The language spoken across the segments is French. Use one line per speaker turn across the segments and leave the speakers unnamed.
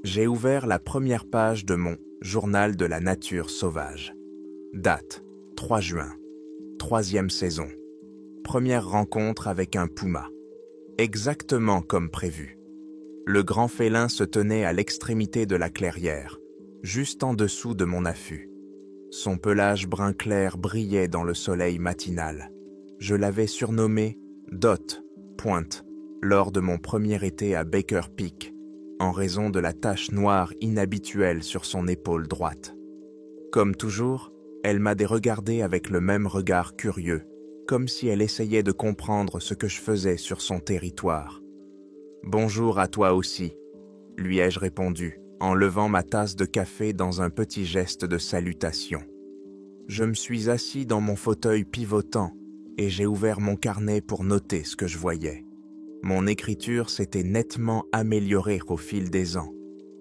J'ai ouvert la première page de mon « Journal de la nature sauvage ». Date, 3 juin. 3e saison. Première rencontre avec un puma. Exactement comme prévu. Le grand félin se tenait à l'extrémité de la clairière, juste en dessous de mon affût. Son pelage brun clair brillait dans le soleil matinal. Je l'avais surnommé Dot, Pointe, lors de mon premier été à Baker Peak, en raison de la tache noire inhabituelle sur son épaule droite. Comme toujours, elle m'a regardé avec le même regard curieux, comme si elle essayait de comprendre ce que je faisais sur son territoire. « Bonjour à toi aussi », lui ai-je répondu, en levant ma tasse de café dans un petit geste de salutation. Je me suis assis dans mon fauteuil pivotant et j'ai ouvert mon carnet pour noter ce que je voyais. Mon écriture s'était nettement améliorée au fil des ans.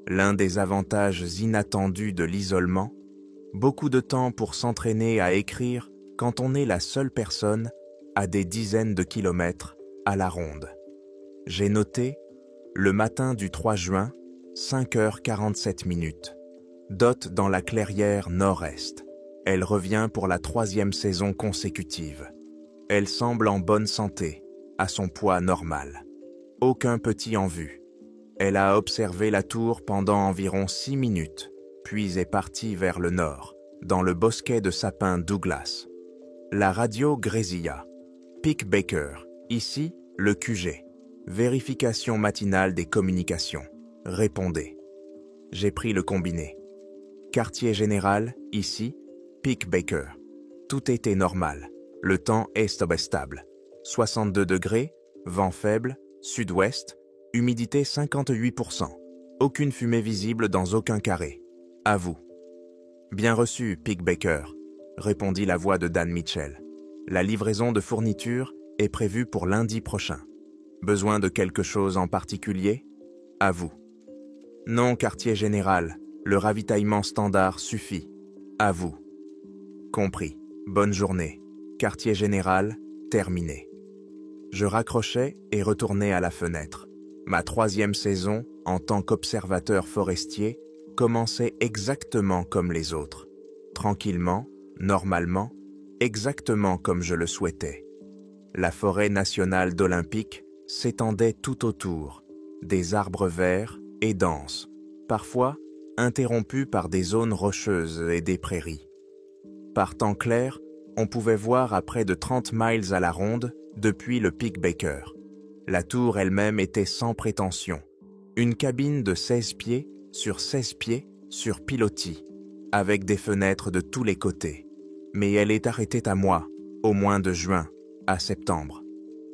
L'un des avantages inattendus de l'isolement, beaucoup de temps pour s'entraîner à écrire quand on est la seule personne à des dizaines de kilomètres à la ronde. J'ai noté, le matin du 3 juin, 5h47. Dot dans la clairière nord-est. Elle revient pour la 3e saison consécutive. Elle semble en bonne santé, à son poids normal. Aucun petit en vue. Elle a observé la tour pendant environ 6 minutes, puis est partie vers le nord, dans le bosquet de sapins Douglas. La radio grésilla. Peak Baker, ici, le QG. Vérification matinale des communications. Répondez. J'ai pris le combiné. Quartier général, ici, Peak Baker. Tout était normal. Le temps est stable. 62 degrés, vent faible, sud-ouest, humidité 58%. Aucune fumée visible dans aucun carré. À vous. Bien reçu, Peak Baker, répondit la voix de Dan Mitchell. La livraison de fournitures est prévue pour lundi prochain. Besoin de quelque chose en particulier? À vous. Non, quartier général, le ravitaillement standard suffit. À vous. Compris. Bonne journée. Quartier général, terminé. Je raccrochais et retournais à la fenêtre. Ma 3e saison, en tant qu'observateur forestier, commençait exactement comme les autres. Tranquillement, normalement, exactement comme je le souhaitais. La forêt nationale d'Olympique s'étendait tout autour, des arbres verts et denses, parfois interrompus par des zones rocheuses et des prairies. Par temps clair, on pouvait voir à près de 30 miles à la ronde depuis le Peak Baker. La tour elle-même était sans prétention. Une cabine de 16 pieds sur pilotis, avec des fenêtres de tous les côtés. Mais elle est arrêtée à moi, au mois de juin, à septembre.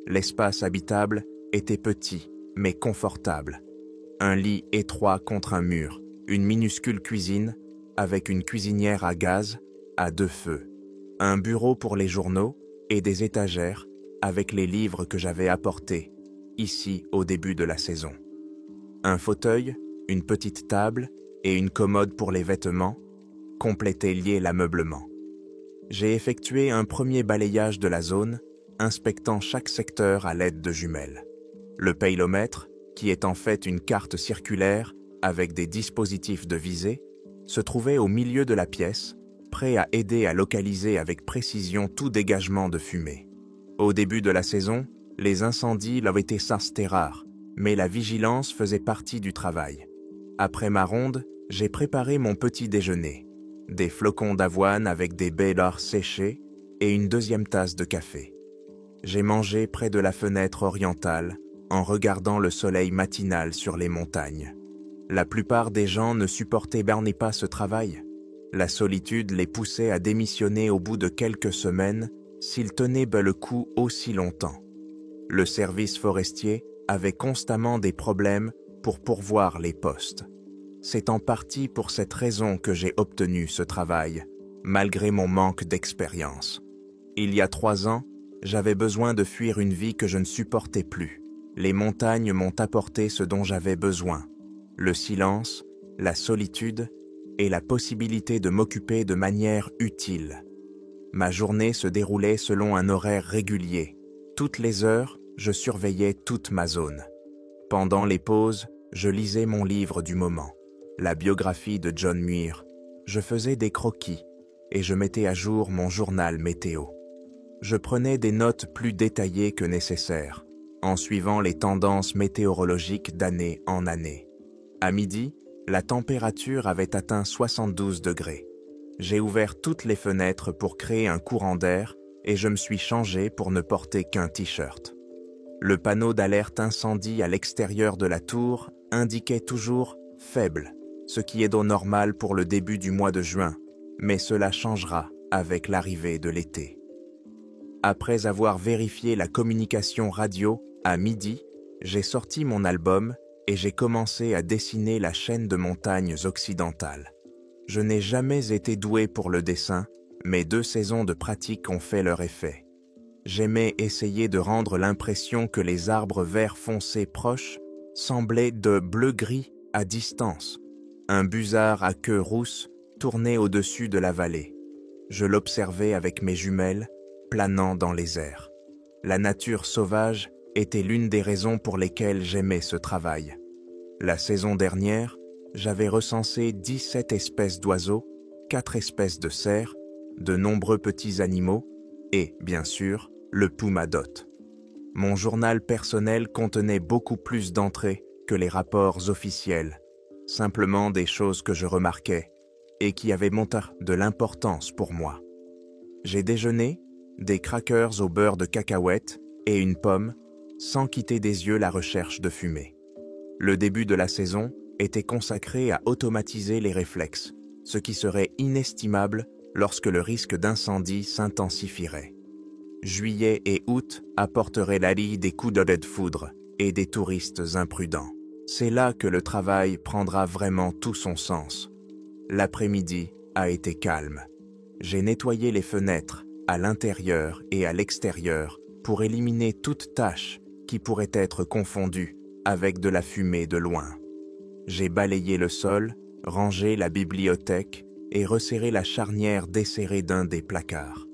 L'espace habitable était petit, mais confortable. Un lit étroit contre un mur, une minuscule cuisine, avec une cuisinière à gaz, à 2 feux. Un bureau pour les journaux et des étagères avec les livres que j'avais apportés, ici au début de la saison. Un fauteuil, une petite table et une commode pour les vêtements complétaient l'ameublement. J'ai effectué un premier balayage de la zone, inspectant chaque secteur à l'aide de jumelles. Le payloomètre, qui est en fait une carte circulaire avec des dispositifs de visée, se trouvait au milieu de la pièce, prêt à aider à localiser avec précision tout dégagement de fumée. Au début de la saison, les incendies avaient été rares, mais la vigilance faisait partie du travail. Après ma ronde, j'ai préparé mon petit déjeuner. Des flocons d'avoine avec des baies d'or séchées et une 2e tasse de café. J'ai mangé près de la fenêtre orientale en regardant le soleil matinal sur les montagnes. La plupart des gens ne supportaient pas ce travail. La solitude les poussait à démissionner au bout de quelques semaines s'ils tenaient le coup aussi longtemps. Le service forestier avait constamment des problèmes pour pourvoir les postes. C'est en partie pour cette raison que j'ai obtenu ce travail, malgré mon manque d'expérience. Il y a 3 ans, j'avais besoin de fuir une vie que je ne supportais plus. Les montagnes m'ont apporté ce dont j'avais besoin. Le silence, la solitude et la possibilité de m'occuper de manière utile. Ma journée se déroulait selon un horaire régulier. Toutes les heures, je surveillais toute ma zone. Pendant les pauses, je lisais mon livre du moment. la biographie de John Muir, je faisais des croquis et je mettais à jour mon journal météo. Je prenais des notes plus détaillées que nécessaire, en suivant les tendances météorologiques d'année en année. À midi, la température avait atteint 72 degrés. J'ai ouvert toutes les fenêtres pour créer un courant d'air et je me suis changé pour ne porter qu'un t-shirt. Le panneau d'alerte incendie à l'extérieur de la tour indiquait toujours « faible », ce qui est normal pour le début du mois de juin, mais cela changera avec l'arrivée de l'été. Après avoir vérifié la communication radio à midi, j'ai sorti mon album et j'ai commencé à dessiner la chaîne de montagnes occidentales. Je n'ai jamais été doué pour le dessin, mais 2 saisons de pratique ont fait leur effet. J'aimais essayer de rendre l'impression que les arbres verts foncés proches semblaient de bleu-gris à distance. Un busard à queue rousse tournait au-dessus de la vallée. Je l'observais avec mes jumelles, planant dans les airs. La nature sauvage était l'une des raisons pour lesquelles j'aimais ce travail. La saison dernière, j'avais recensé 17 espèces d'oiseaux, 4 espèces de cerfs, de nombreux petits animaux et, bien sûr, le pumadot. Mon journal personnel contenait beaucoup plus d'entrées que les rapports officiels, simplement des choses que je remarquais et qui avaient de l'importance pour moi. J'ai déjeuné, des crackers au beurre de cacahuète et une pomme, sans quitter des yeux la recherche de fumée. Le début de la saison était consacré à automatiser les réflexes, ce qui serait inestimable lorsque le risque d'incendie s'intensifierait. Juillet et août apporteraient l'allie des coups de foudre et des touristes imprudents. C'est là que le travail prendra vraiment tout son sens. L'après-midi a été calme. J'ai nettoyé les fenêtres à l'intérieur et à l'extérieur pour éliminer toute tache qui pourrait être confondue avec de la fumée de loin. J'ai balayé le sol, rangé la bibliothèque et resserré la charnière desserrée d'un des placards.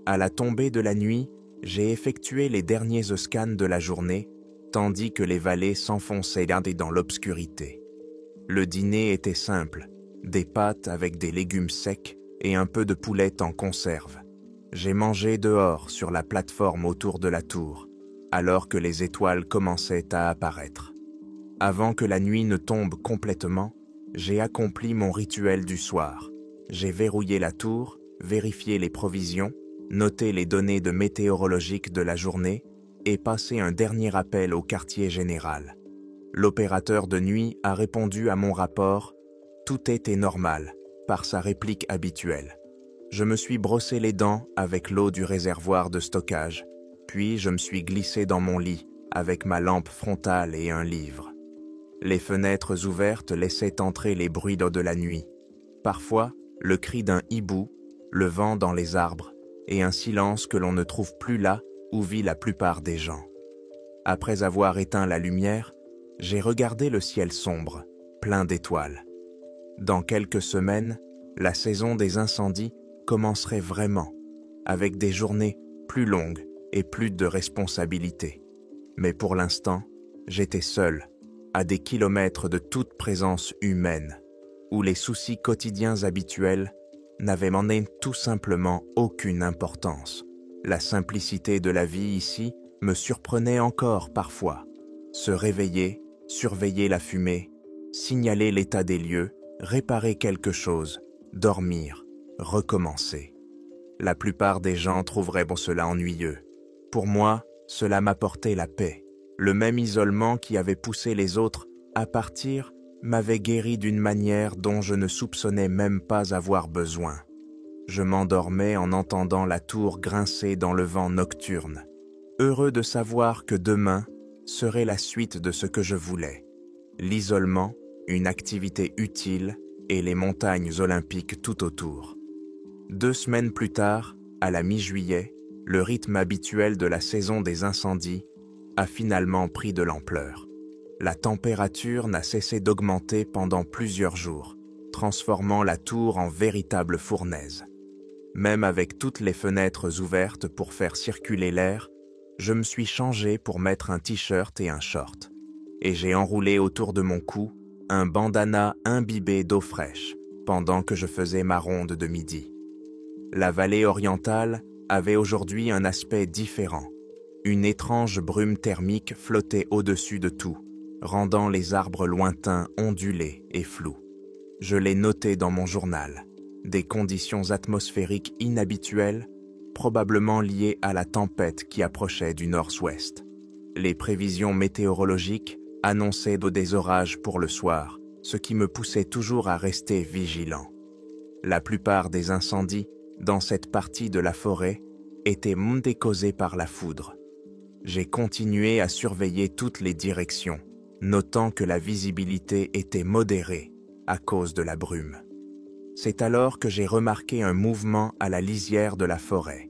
À la tombée de la nuit, j'ai effectué les derniers scans de la journée, tandis que les vallées s'enfonçaient dans l'obscurité. Le dîner était simple, des pâtes avec des légumes secs et un peu de poulette en conserve. J'ai mangé dehors sur la plateforme autour de la tour, alors que les étoiles commençaient à apparaître. Avant que la nuit ne tombe complètement, j'ai accompli mon rituel du soir. J'ai verrouillé la tour, vérifié les provisions, noté les données météorologiques de la journée et passé un dernier appel au quartier général. L'opérateur de nuit a répondu à mon rapport « Tout était normal » par sa réplique habituelle. Je me suis brossé les dents avec l'eau du réservoir de stockage, puis je me suis glissé dans mon lit avec ma lampe frontale et un livre. Les fenêtres ouvertes laissaient entrer les bruits de la nuit. Parfois, le cri d'un hibou, le vent dans les arbres et un silence que l'on ne trouve plus là où vit la plupart des gens. Après avoir éteint la lumière, j'ai regardé le ciel sombre, plein d'étoiles. Dans quelques semaines, la saison des incendies commencerait vraiment, avec des journées plus longues et plus de responsabilités. Mais pour l'instant, j'étais seul, à des kilomètres de toute présence humaine, où les soucis quotidiens habituels n'avaient tout simplement aucune importance. La simplicité de la vie ici me surprenait encore parfois. Se réveiller, surveiller la fumée, signaler l'état des lieux, réparer quelque chose, dormir, recommencer. La plupart des gens trouveraient cela ennuyeux. Pour moi, cela m'apportait la paix. Le même isolement qui avait poussé les autres à partir m'avait guéri d'une manière dont je ne soupçonnais même pas avoir besoin. Je m'endormais en entendant la tour grincer dans le vent nocturne, heureux de savoir que demain serait la suite de ce que je voulais. L'isolement, une activité utile et les montagnes olympiques tout autour. 2 semaines plus tard, à la mi-juillet, le rythme habituel de la saison des incendies a finalement pris de l'ampleur. La température n'a cessé d'augmenter pendant plusieurs jours, transformant la tour en véritable fournaise. Même avec toutes les fenêtres ouvertes pour faire circuler l'air, je me suis changé pour mettre un t-shirt et un short. Et j'ai enroulé autour de mon cou un bandana imbibé d'eau fraîche, pendant que je faisais ma ronde de midi. La vallée orientale avait aujourd'hui un aspect différent. Une étrange brume thermique flottait au-dessus de tout, rendant les arbres lointains ondulés et flous. Je l'ai noté dans mon journal. Des conditions atmosphériques inhabituelles, probablement liées à la tempête qui approchait du nord-ouest. Les prévisions météorologiques annonçaient des orages pour le soir, ce qui me poussait toujours à rester vigilant. La plupart des incendies, dans cette partie de la forêt, étaient causés par la foudre. J'ai continué à surveiller toutes les directions, notant que la visibilité était modérée à cause de la brume. C'est alors que j'ai remarqué un mouvement à la lisière de la forêt,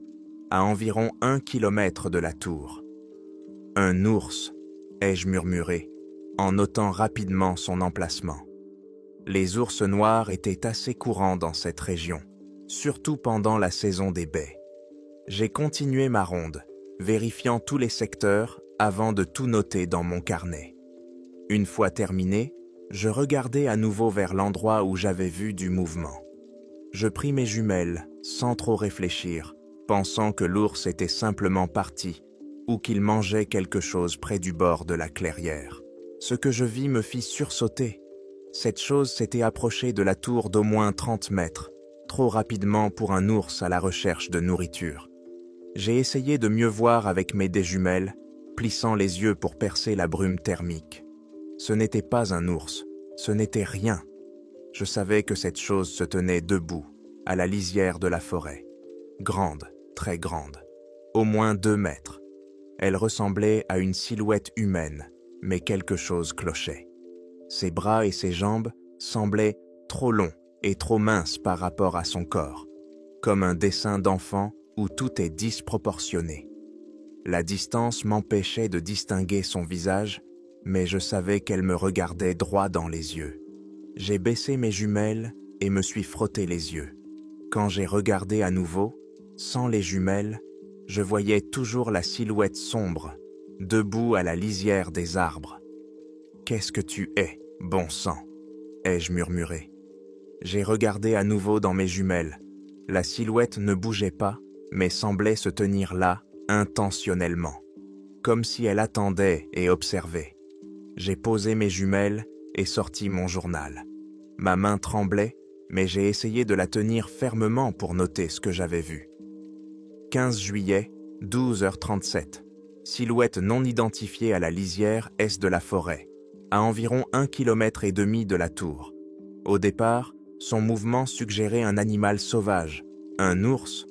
à environ 1 kilomètre de la tour. « Un ours », ai-je murmuré, en notant rapidement son emplacement. Les ours noirs étaient assez courants dans cette région, surtout pendant la saison des baies. J'ai continué ma ronde, vérifiant tous les secteurs avant de tout noter dans mon carnet. Une fois terminé, je regardai à nouveau vers l'endroit où j'avais vu du mouvement. Je pris mes jumelles, sans trop réfléchir, pensant que l'ours était simplement parti ou qu'il mangeait quelque chose près du bord de la clairière. Ce que je vis me fit sursauter. Cette chose s'était approchée de la tour d'au moins 30 mètres, trop rapidement pour un ours à la recherche de nourriture. J'ai essayé de mieux voir avec mes déjumelles, plissant les yeux pour percer la brume thermique. Ce n'était pas un ours, ce n'était rien. Je savais que cette chose se tenait debout, à la lisière de la forêt. Grande, très grande, au moins 2 mètres. Elle ressemblait à une silhouette humaine, mais quelque chose clochait. Ses bras et ses jambes semblaient trop longs et trop minces par rapport à son corps, comme un dessin d'enfant où tout est disproportionné. La distance m'empêchait de distinguer son visage, mais je savais qu'elle me regardait droit dans les yeux. J'ai baissé mes jumelles et me suis frotté les yeux. Quand j'ai regardé à nouveau, sans les jumelles, je voyais toujours la silhouette sombre, debout à la lisière des arbres. « Qu'est-ce que tu es, bon sang ?» ai-je murmuré. J'ai regardé à nouveau dans mes jumelles. La silhouette ne bougeait pas, mais semblait se tenir là, intentionnellement, comme si elle attendait et observait. J'ai posé mes jumelles et sorti mon journal. Ma main tremblait, mais j'ai essayé de la tenir fermement pour noter ce que j'avais vu. 15 juillet, 12h37. Silhouette non identifiée à la lisière est de la forêt, à environ 1,5 km de la tour. Au départ, son mouvement suggérait un animal sauvage, un ours,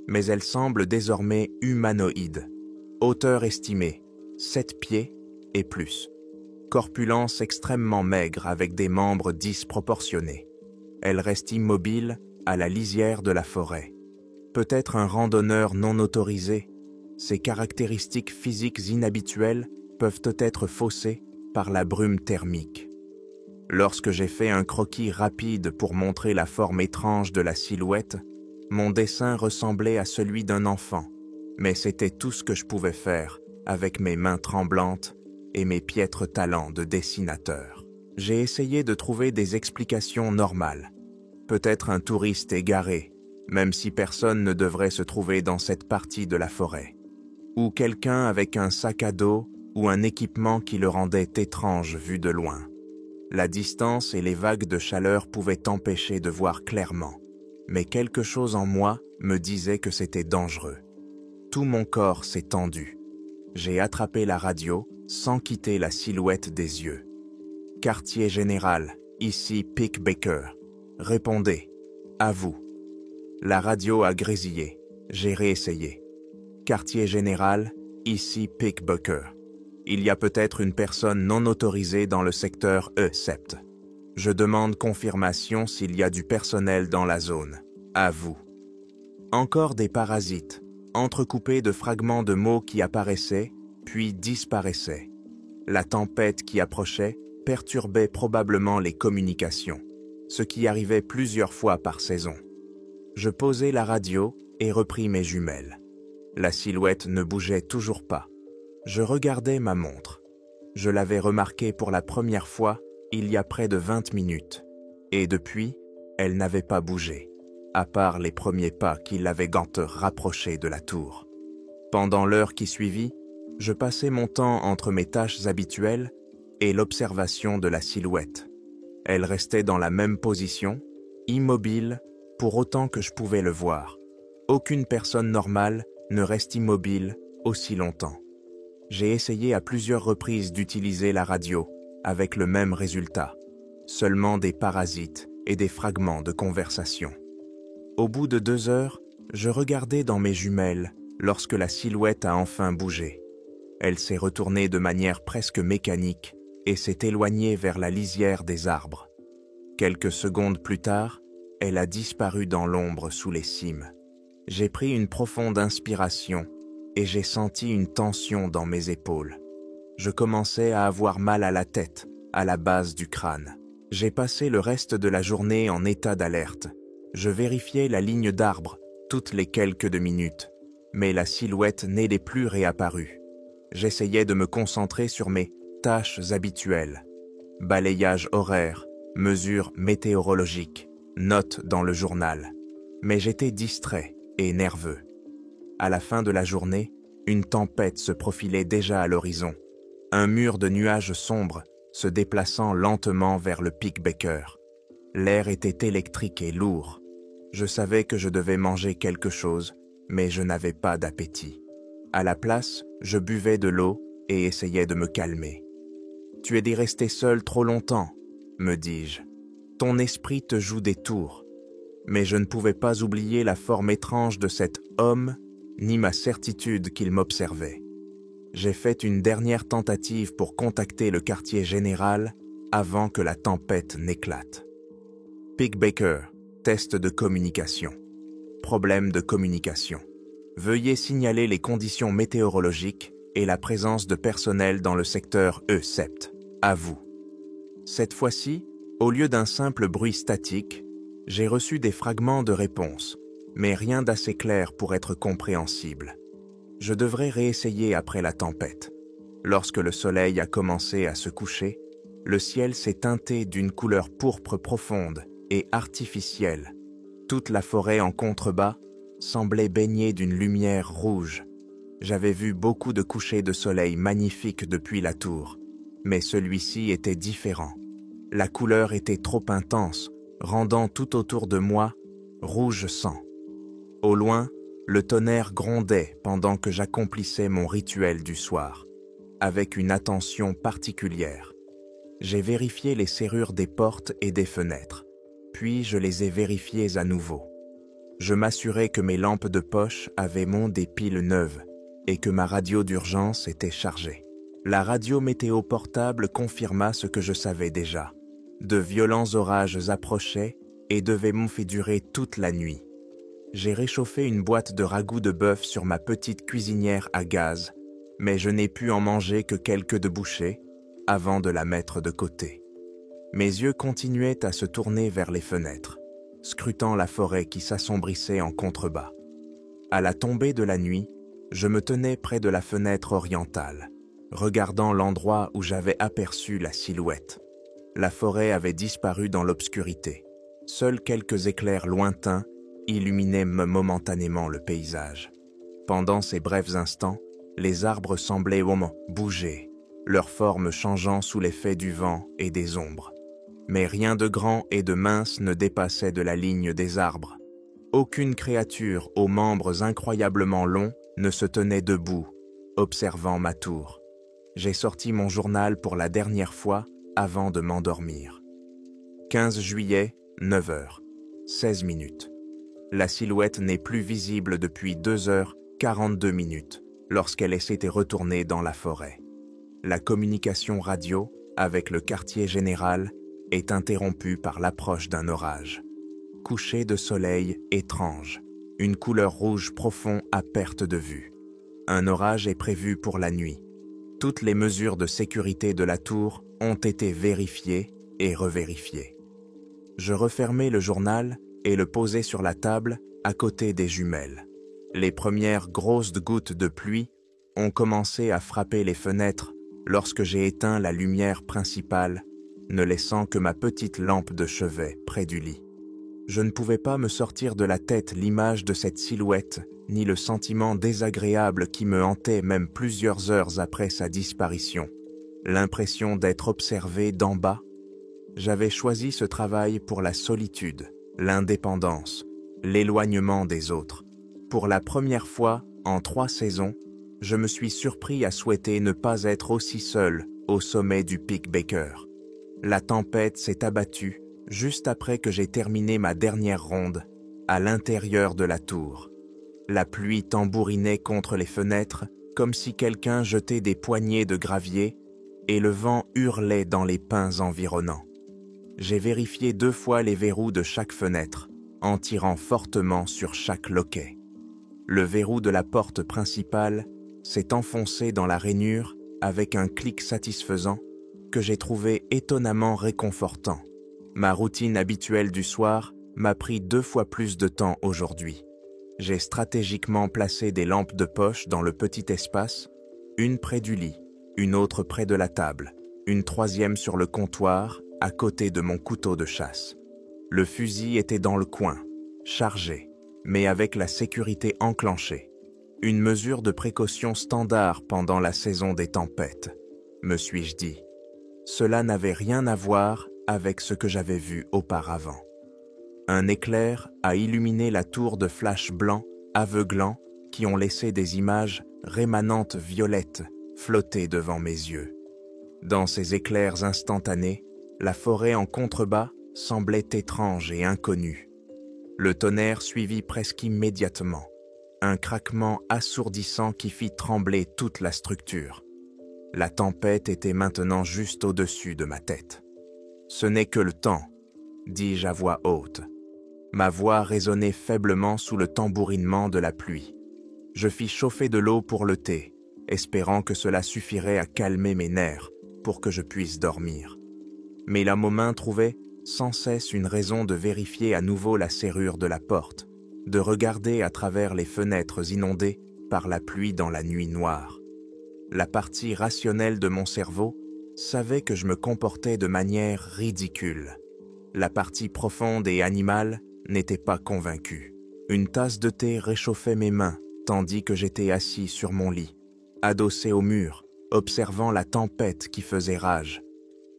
mais elle semble désormais humanoïde. Hauteur estimée, 7 pieds et plus. Corpulence extrêmement maigre avec des membres disproportionnés. Elle reste immobile à la lisière de la forêt. Peut-être un randonneur non autorisé. Ses caractéristiques physiques inhabituelles peuvent être faussées par la brume thermique. Lorsque j'ai fait un croquis rapide pour montrer la forme étrange de la silhouette, mon dessin ressemblait à celui d'un enfant, mais c'était tout ce que je pouvais faire avec mes mains tremblantes et mes piètres talents de dessinateur. J'ai essayé de trouver des explications normales. Peut-être un touriste égaré, même si personne ne devrait se trouver dans cette partie de la forêt. Ou quelqu'un avec un sac à dos ou un équipement qui le rendait étrange vu de loin. La distance et les vagues de chaleur pouvaient empêcher de voir clairement, mais quelque chose en moi me disait que c'était dangereux. Tout mon corps s'est tendu. J'ai attrapé la radio sans quitter la silhouette des yeux. « Quartier général, ici Pick Baker. Répondez. À vous. » La radio a grésillé. J'ai réessayé. « Quartier général, ici Pick Baker. Il y a peut-être une personne non autorisée dans le secteur E7. Je demande confirmation s'il y a du personnel dans la zone. À vous. » Encore des parasites, entrecoupés de fragments de mots qui apparaissaient, puis disparaissaient. La tempête qui approchait perturbait probablement les communications, ce qui arrivait plusieurs fois par saison. Je posai la radio et repris mes jumelles. La silhouette ne bougeait toujours pas. Je regardais ma montre. Je l'avais remarquée pour la première fois il y a près de 20 minutes, et depuis, elle n'avait pas bougé, à part les premiers pas qui l'avaient rapprochée de la tour. Pendant l'heure qui suivit, je passais mon temps entre mes tâches habituelles et l'observation de la silhouette. Elle restait dans la même position, immobile, pour autant que je pouvais le voir. Aucune personne normale ne reste immobile aussi longtemps. J'ai essayé à plusieurs reprises d'utiliser la radio, avec le même résultat, seulement des parasites et des fragments de conversation. Au bout de 2 heures, je regardais dans mes jumelles lorsque la silhouette a enfin bougé. Elle s'est retournée de manière presque mécanique et s'est éloignée vers la lisière des arbres. Quelques secondes plus tard, elle a disparu dans l'ombre sous les cimes. J'ai pris une profonde inspiration et j'ai senti une tension dans mes épaules. Je commençais à avoir mal à la tête, à la base du crâne. J'ai passé le reste de la journée en état d'alerte. Je vérifiais la ligne d'arbres toutes les quelques minutes, mais la silhouette n'est plus réapparue. J'essayais de me concentrer sur mes tâches habituelles. Balayage horaire, mesures météorologiques, notes dans le journal. Mais j'étais distrait et nerveux. À la fin de la journée, une tempête se profilait déjà à l'horizon. Un mur de nuages sombres se déplaçant lentement vers le pic Baker. L'air était électrique et lourd. Je savais que je devais manger quelque chose, mais je n'avais pas d'appétit. À la place, je buvais de l'eau et essayais de me calmer. « Tu es resté seul trop longtemps, » me dis-je. « Ton esprit te joue des tours. » Mais je ne pouvais pas oublier la forme étrange de cet homme, ni ma certitude qu'il m'observait. J'ai fait une dernière tentative pour contacter le quartier général avant que la tempête n'éclate. Pic Baker, test de communication. Problème de communication. Veuillez signaler les conditions météorologiques et la présence de personnel dans le secteur E7. À vous. Cette fois-ci, au lieu d'un simple bruit statique, j'ai reçu des fragments de réponse, mais rien d'assez clair pour être compréhensible. Je devrais réessayer après la tempête. Lorsque le soleil a commencé à se coucher, le ciel s'est teinté d'une couleur pourpre profonde et artificielle. Toute la forêt en contrebas semblait baignée d'une lumière rouge. J'avais vu beaucoup de couchers de soleil magnifiques depuis la tour, mais celui-ci était différent. La couleur était trop intense, rendant tout autour de moi rouge sang. Au loin, le tonnerre grondait pendant que j'accomplissais mon rituel du soir, avec une attention particulière. J'ai vérifié les serrures des portes et des fenêtres, puis je les ai vérifiées à nouveau. Je m'assurais que mes lampes de poche avaient des piles neuves et que ma radio d'urgence était chargée. La radio météo portable confirma ce que je savais déjà. De violents orages approchaient et devaient durer toute la nuit. J'ai réchauffé une boîte de ragoût de bœuf sur ma petite cuisinière à gaz, mais je n'ai pu en manger que quelques bouchées avant de la mettre de côté. Mes yeux continuaient à se tourner vers les fenêtres, scrutant la forêt qui s'assombrissait en contrebas. À la tombée de la nuit, je me tenais près de la fenêtre orientale, regardant l'endroit où j'avais aperçu la silhouette. La forêt avait disparu dans l'obscurité. Seuls quelques éclairs lointains illuminaient momentanément le paysage. Pendant ces brefs instants, les arbres semblaient bouger, leur forme changeant sous l'effet du vent et des ombres. Mais rien de grand et de mince ne dépassait de la ligne des arbres. Aucune créature aux membres incroyablement longs ne se tenait debout, observant ma tour. J'ai sorti mon journal pour la dernière fois avant de m'endormir. 15 juillet, 9 heures, 16 minutes. La silhouette n'est plus visible depuis 2h42 lorsqu'elle s'était retournée dans la forêt. La communication radio avec le quartier général est interrompue par l'approche d'un orage. Coucher de soleil étrange, une couleur rouge profond à perte de vue. Un orage est prévu pour la nuit. Toutes les mesures de sécurité de la tour ont été vérifiées et revérifiées. Je refermai le journal et le posai sur la table à côté des jumelles. Les premières grosses gouttes de pluie ont commencé à frapper les fenêtres lorsque j'ai éteint la lumière principale ne laissant que ma petite lampe de chevet près du lit. Je ne pouvais pas me sortir de la tête l'image de cette silhouette, ni le sentiment désagréable qui me hantait même plusieurs heures après sa disparition. L'impression d'être observé d'en bas. J'avais choisi ce travail pour la solitude, l'indépendance, l'éloignement des autres. Pour la première fois, en 3 saisons, je me suis surpris à souhaiter ne pas être aussi seul au sommet du pic Baker. La tempête s'est abattue juste après que j'ai terminé ma dernière ronde, à l'intérieur de la tour. La pluie tambourinait contre les fenêtres comme si quelqu'un jetait des poignées de gravier et le vent hurlait dans les pins environnants. J'ai vérifié 2 fois les verrous de chaque fenêtre, en tirant fortement sur chaque loquet. Le verrou de la porte principale s'est enfoncé dans la rainure avec un clic satisfaisant que j'ai trouvé étonnamment réconfortant. Ma routine habituelle du soir m'a pris 2 fois plus de temps aujourd'hui. J'ai stratégiquement placé des lampes de poche dans le petit espace, une près du lit, une autre près de la table, une 3e sur le comptoir, à côté de mon couteau de chasse. Le fusil était dans le coin, chargé, mais avec la sécurité enclenchée. Une mesure de précaution standard pendant la saison des tempêtes, me suis-je dit. Cela n'avait rien à voir avec ce que j'avais vu auparavant. Un éclair a illuminé la tour de flashs blancs, aveuglants, qui ont laissé des images rémanentes violettes flotter devant mes yeux. Dans ces éclairs instantanés, la forêt en contrebas semblait étrange et inconnue. Le tonnerre suivit presque immédiatement, un craquement assourdissant qui fit trembler toute la structure. La tempête était maintenant juste au-dessus de ma tête. « Ce n'est que le temps », dis-je à voix haute. Ma voix résonnait faiblement sous le tambourinement de la pluie. Je fis chauffer de l'eau pour le thé, espérant que cela suffirait à calmer mes nerfs pour que je puisse dormir. Mais la main trouvait sans cesse une raison de vérifier à nouveau la serrure de la porte, de regarder à travers les fenêtres inondées par la pluie dans la nuit noire. La partie rationnelle de mon cerveau savait que je me comportais de manière ridicule. La partie profonde et animale n'était pas convaincue. Une tasse de thé réchauffait mes mains tandis que j'étais assis sur mon lit, adossé au mur, observant la tempête qui faisait rage.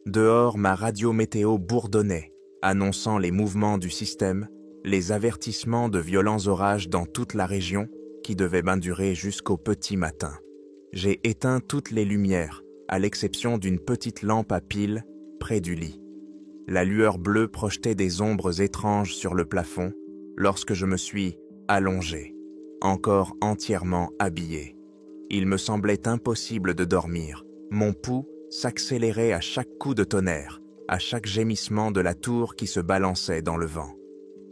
Dehors, ma radio météo bourdonnait, annonçant les mouvements du système, les avertissements de violents orages dans toute la région qui devaient bien durer jusqu'au petit matin. J'ai éteint toutes les lumières, à l'exception d'une petite lampe à piles près du lit. La lueur bleue projetait des ombres étranges sur le plafond lorsque je me suis allongé, encore entièrement habillé. Il me semblait impossible de dormir. Mon pouls s'accélérait à chaque coup de tonnerre, à chaque gémissement de la tour qui se balançait dans le vent.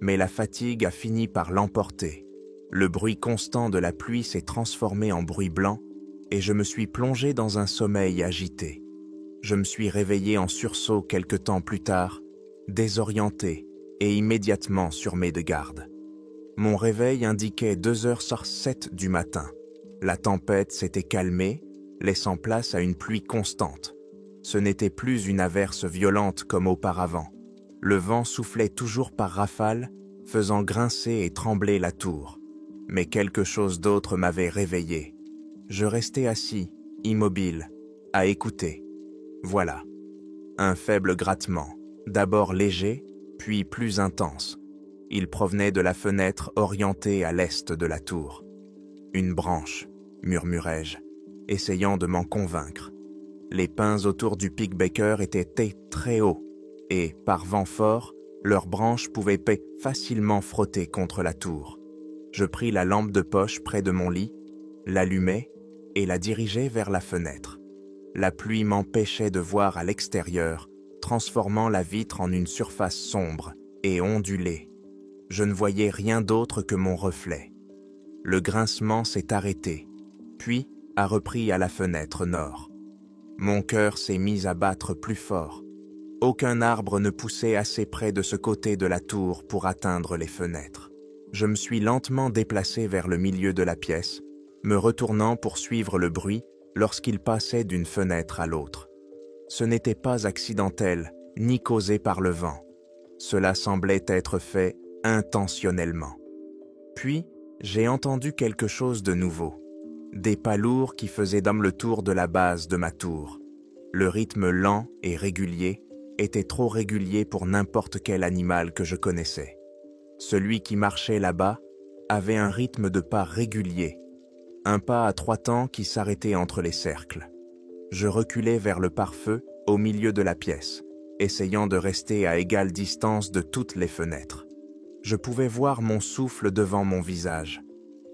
Mais la fatigue a fini par l'emporter. Le bruit constant de la pluie s'est transformé en bruit blanc et je me suis plongé dans un sommeil agité. Je me suis réveillé en sursaut quelque temps plus tard, désorienté et immédiatement sur mes de garde. Mon réveil indiquait 2h07 du matin. La tempête s'était calmée, laissant place à une pluie constante. Ce n'était plus une averse violente comme auparavant. Le vent soufflait toujours par rafales, faisant grincer et trembler la tour. Mais quelque chose d'autre m'avait réveillé. Je restais assis, immobile, à écouter. Voilà. Un faible grattement, d'abord léger, puis plus intense. Il provenait de la fenêtre orientée à l'est de la tour. Une branche, murmurai-je, essayant de m'en convaincre. Les pins autour du pic Baker étaient très hauts, et, par vent fort, leurs branches pouvaient facilement frotter contre la tour. Je pris la lampe de poche près de mon lit, l'allumai et la dirigeai vers la fenêtre. La pluie m'empêchait de voir à l'extérieur, transformant la vitre en une surface sombre et ondulée. Je ne voyais rien d'autre que mon reflet. Le grincement s'est arrêté, puis a repris à la fenêtre nord. Mon cœur s'est mis à battre plus fort. Aucun arbre ne poussait assez près de ce côté de la tour pour atteindre les fenêtres. Je me suis lentement déplacé vers le milieu de la pièce, me retournant pour suivre le bruit lorsqu'il passait d'une fenêtre à l'autre. Ce n'était pas accidentel, ni causée par le vent. Cela semblait être fait intentionnellement. Puis, j'ai entendu quelque chose de nouveau. Des pas lourds qui faisaient d'homme le tour de la base de ma tour. Le rythme lent et régulier était trop régulier pour n'importe quel animal que je connaissais. Celui qui marchait là-bas avait un rythme de pas régulier, un pas à 3 temps qui s'arrêtait entre les cercles. Je reculais vers le pare-feu au milieu de la pièce, essayant de rester à égale distance de toutes les fenêtres. Je pouvais voir mon souffle devant mon visage.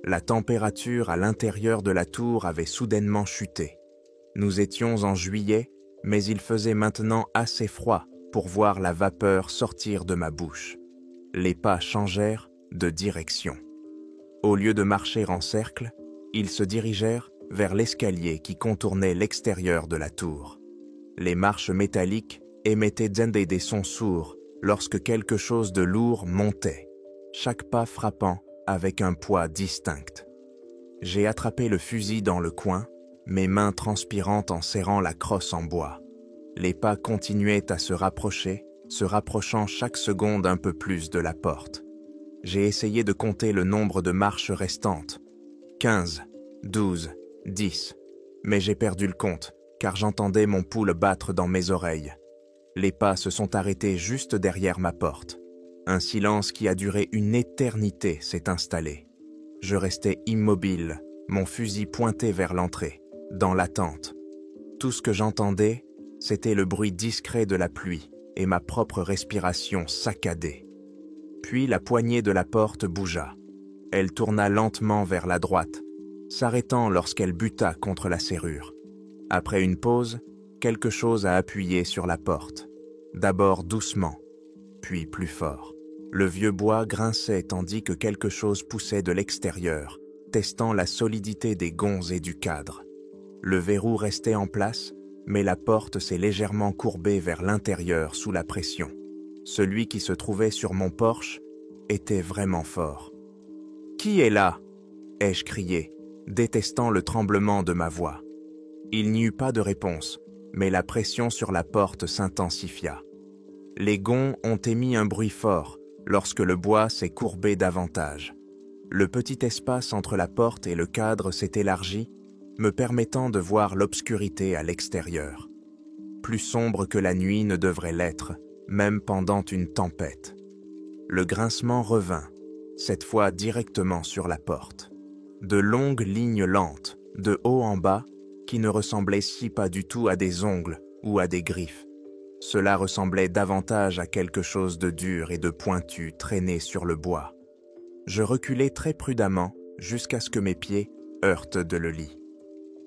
La température à l'intérieur de la tour avait soudainement chuté. Nous étions en juillet, mais il faisait maintenant assez froid pour voir la vapeur sortir de ma bouche. Les pas changèrent de direction. Au lieu de marcher en cercle, ils se dirigèrent vers l'escalier qui contournait l'extérieur de la tour. Les marches métalliques émettaient des sons sourds lorsque quelque chose de lourd montait, chaque pas frappant avec un poids distinct. J'ai attrapé le fusil dans le coin, mes mains transpirantes en serrant la crosse en bois. Les pas continuaient à se rapprochant chaque seconde un peu plus de la porte. J'ai essayé de compter le nombre de marches restantes. 15, 12, 10. Mais j'ai perdu le compte, car j'entendais mon pouls battre dans mes oreilles. Les pas se sont arrêtés juste derrière ma porte. Un silence qui a duré une éternité s'est installé. Je restais immobile, mon fusil pointé vers l'entrée, dans l'attente. Tout ce que j'entendais, c'était le bruit discret de la pluie et ma propre respiration saccadée. Puis la poignée de la porte bougea. Elle tourna lentement vers la droite, s'arrêtant lorsqu'elle buta contre la serrure. Après une pause, quelque chose a appuyé sur la porte. D'abord doucement, puis plus fort. Le vieux bois grinçait tandis que quelque chose poussait de l'extérieur, testant la solidité des gonds et du cadre. Le verrou restait en place, mais la porte s'est légèrement courbée vers l'intérieur sous la pression. Celui qui se trouvait sur mon porche était vraiment fort. « Qui est là ?» ai-je crié, détestant le tremblement de ma voix. Il n'y eut pas de réponse, mais la pression sur la porte s'intensifia. Les gonds ont émis un bruit fort lorsque le bois s'est courbé davantage. Le petit espace entre la porte et le cadre s'est élargi, me permettant de voir l'obscurité à l'extérieur. Plus sombre que la nuit ne devrait l'être, même pendant une tempête. Le grincement revint, cette fois directement sur la porte. De longues lignes lentes, de haut en bas, qui ne ressemblaient si pas du tout à des ongles ou à des griffes. Cela ressemblait davantage à quelque chose de dur et de pointu traîné sur le bois. Je reculai très prudemment jusqu'à ce que mes pieds heurtent de le lit.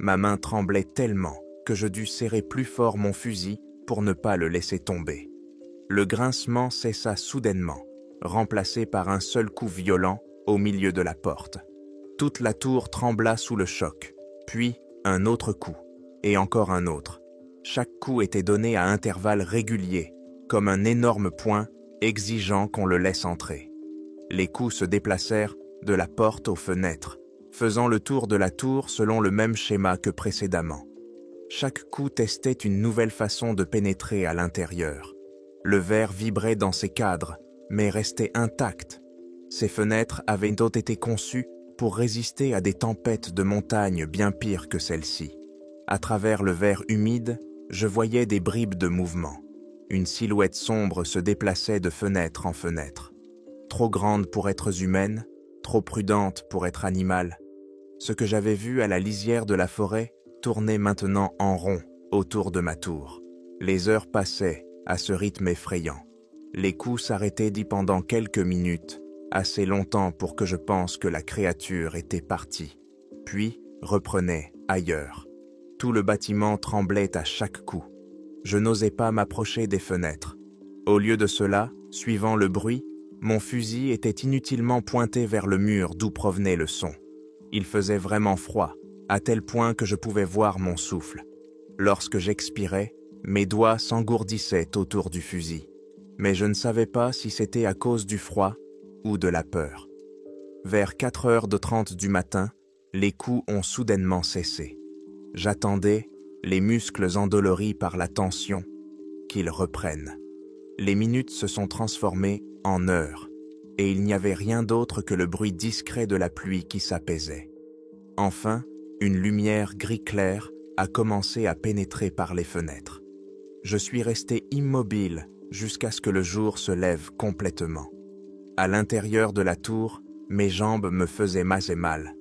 Ma main tremblait tellement que je dus serrer plus fort mon fusil pour ne pas le laisser tomber. Le grincement cessa soudainement, remplacé par un seul coup violent au milieu de la porte. Toute la tour trembla sous le choc, puis un autre coup, et encore un autre. Chaque coup était donné à intervalles réguliers, comme un énorme poing exigeant qu'on le laisse entrer. Les coups se déplacèrent de la porte aux fenêtres, faisant le tour de la tour selon le même schéma que précédemment. Chaque coup testait une nouvelle façon de pénétrer à l'intérieur. Le verre vibrait dans ses cadres, mais restait intact. Ces fenêtres avaient donc été conçues pour résister à des tempêtes de montagne bien pires que celle-ci. À travers le verre humide, je voyais des bribes de mouvement. Une silhouette sombre se déplaçait de fenêtre en fenêtre. Trop grande pour être humaine, trop prudente pour être animale. Ce que j'avais vu à la lisière de la forêt tournait maintenant en rond autour de ma tour. Les heures passaient à ce rythme effrayant. Les coups s'arrêtaient pendant quelques minutes, assez longtemps pour que je pense que la créature était partie, puis reprenait ailleurs. Tout le bâtiment tremblait à chaque coup. Je n'osais pas m'approcher des fenêtres. Au lieu de cela, suivant le bruit, mon fusil était inutilement pointé vers le mur d'où provenait le son. Il faisait vraiment froid, à tel point que je pouvais voir mon souffle. Lorsque j'expirais, mes doigts s'engourdissaient autour du fusil. Mais je ne savais pas si c'était à cause du froid ou de la peur. Vers 4h30 du matin, les coups ont soudainement cessé. J'attendais, les muscles endoloris par la tension, qu'ils reprennent. Les minutes se sont transformées en heures, et il n'y avait rien d'autre que le bruit discret de la pluie qui s'apaisait. Enfin, une lumière gris clair a commencé à pénétrer par les fenêtres. Je suis resté immobile jusqu'à ce que le jour se lève complètement. À l'intérieur de la tour, mes jambes me faisaient mal.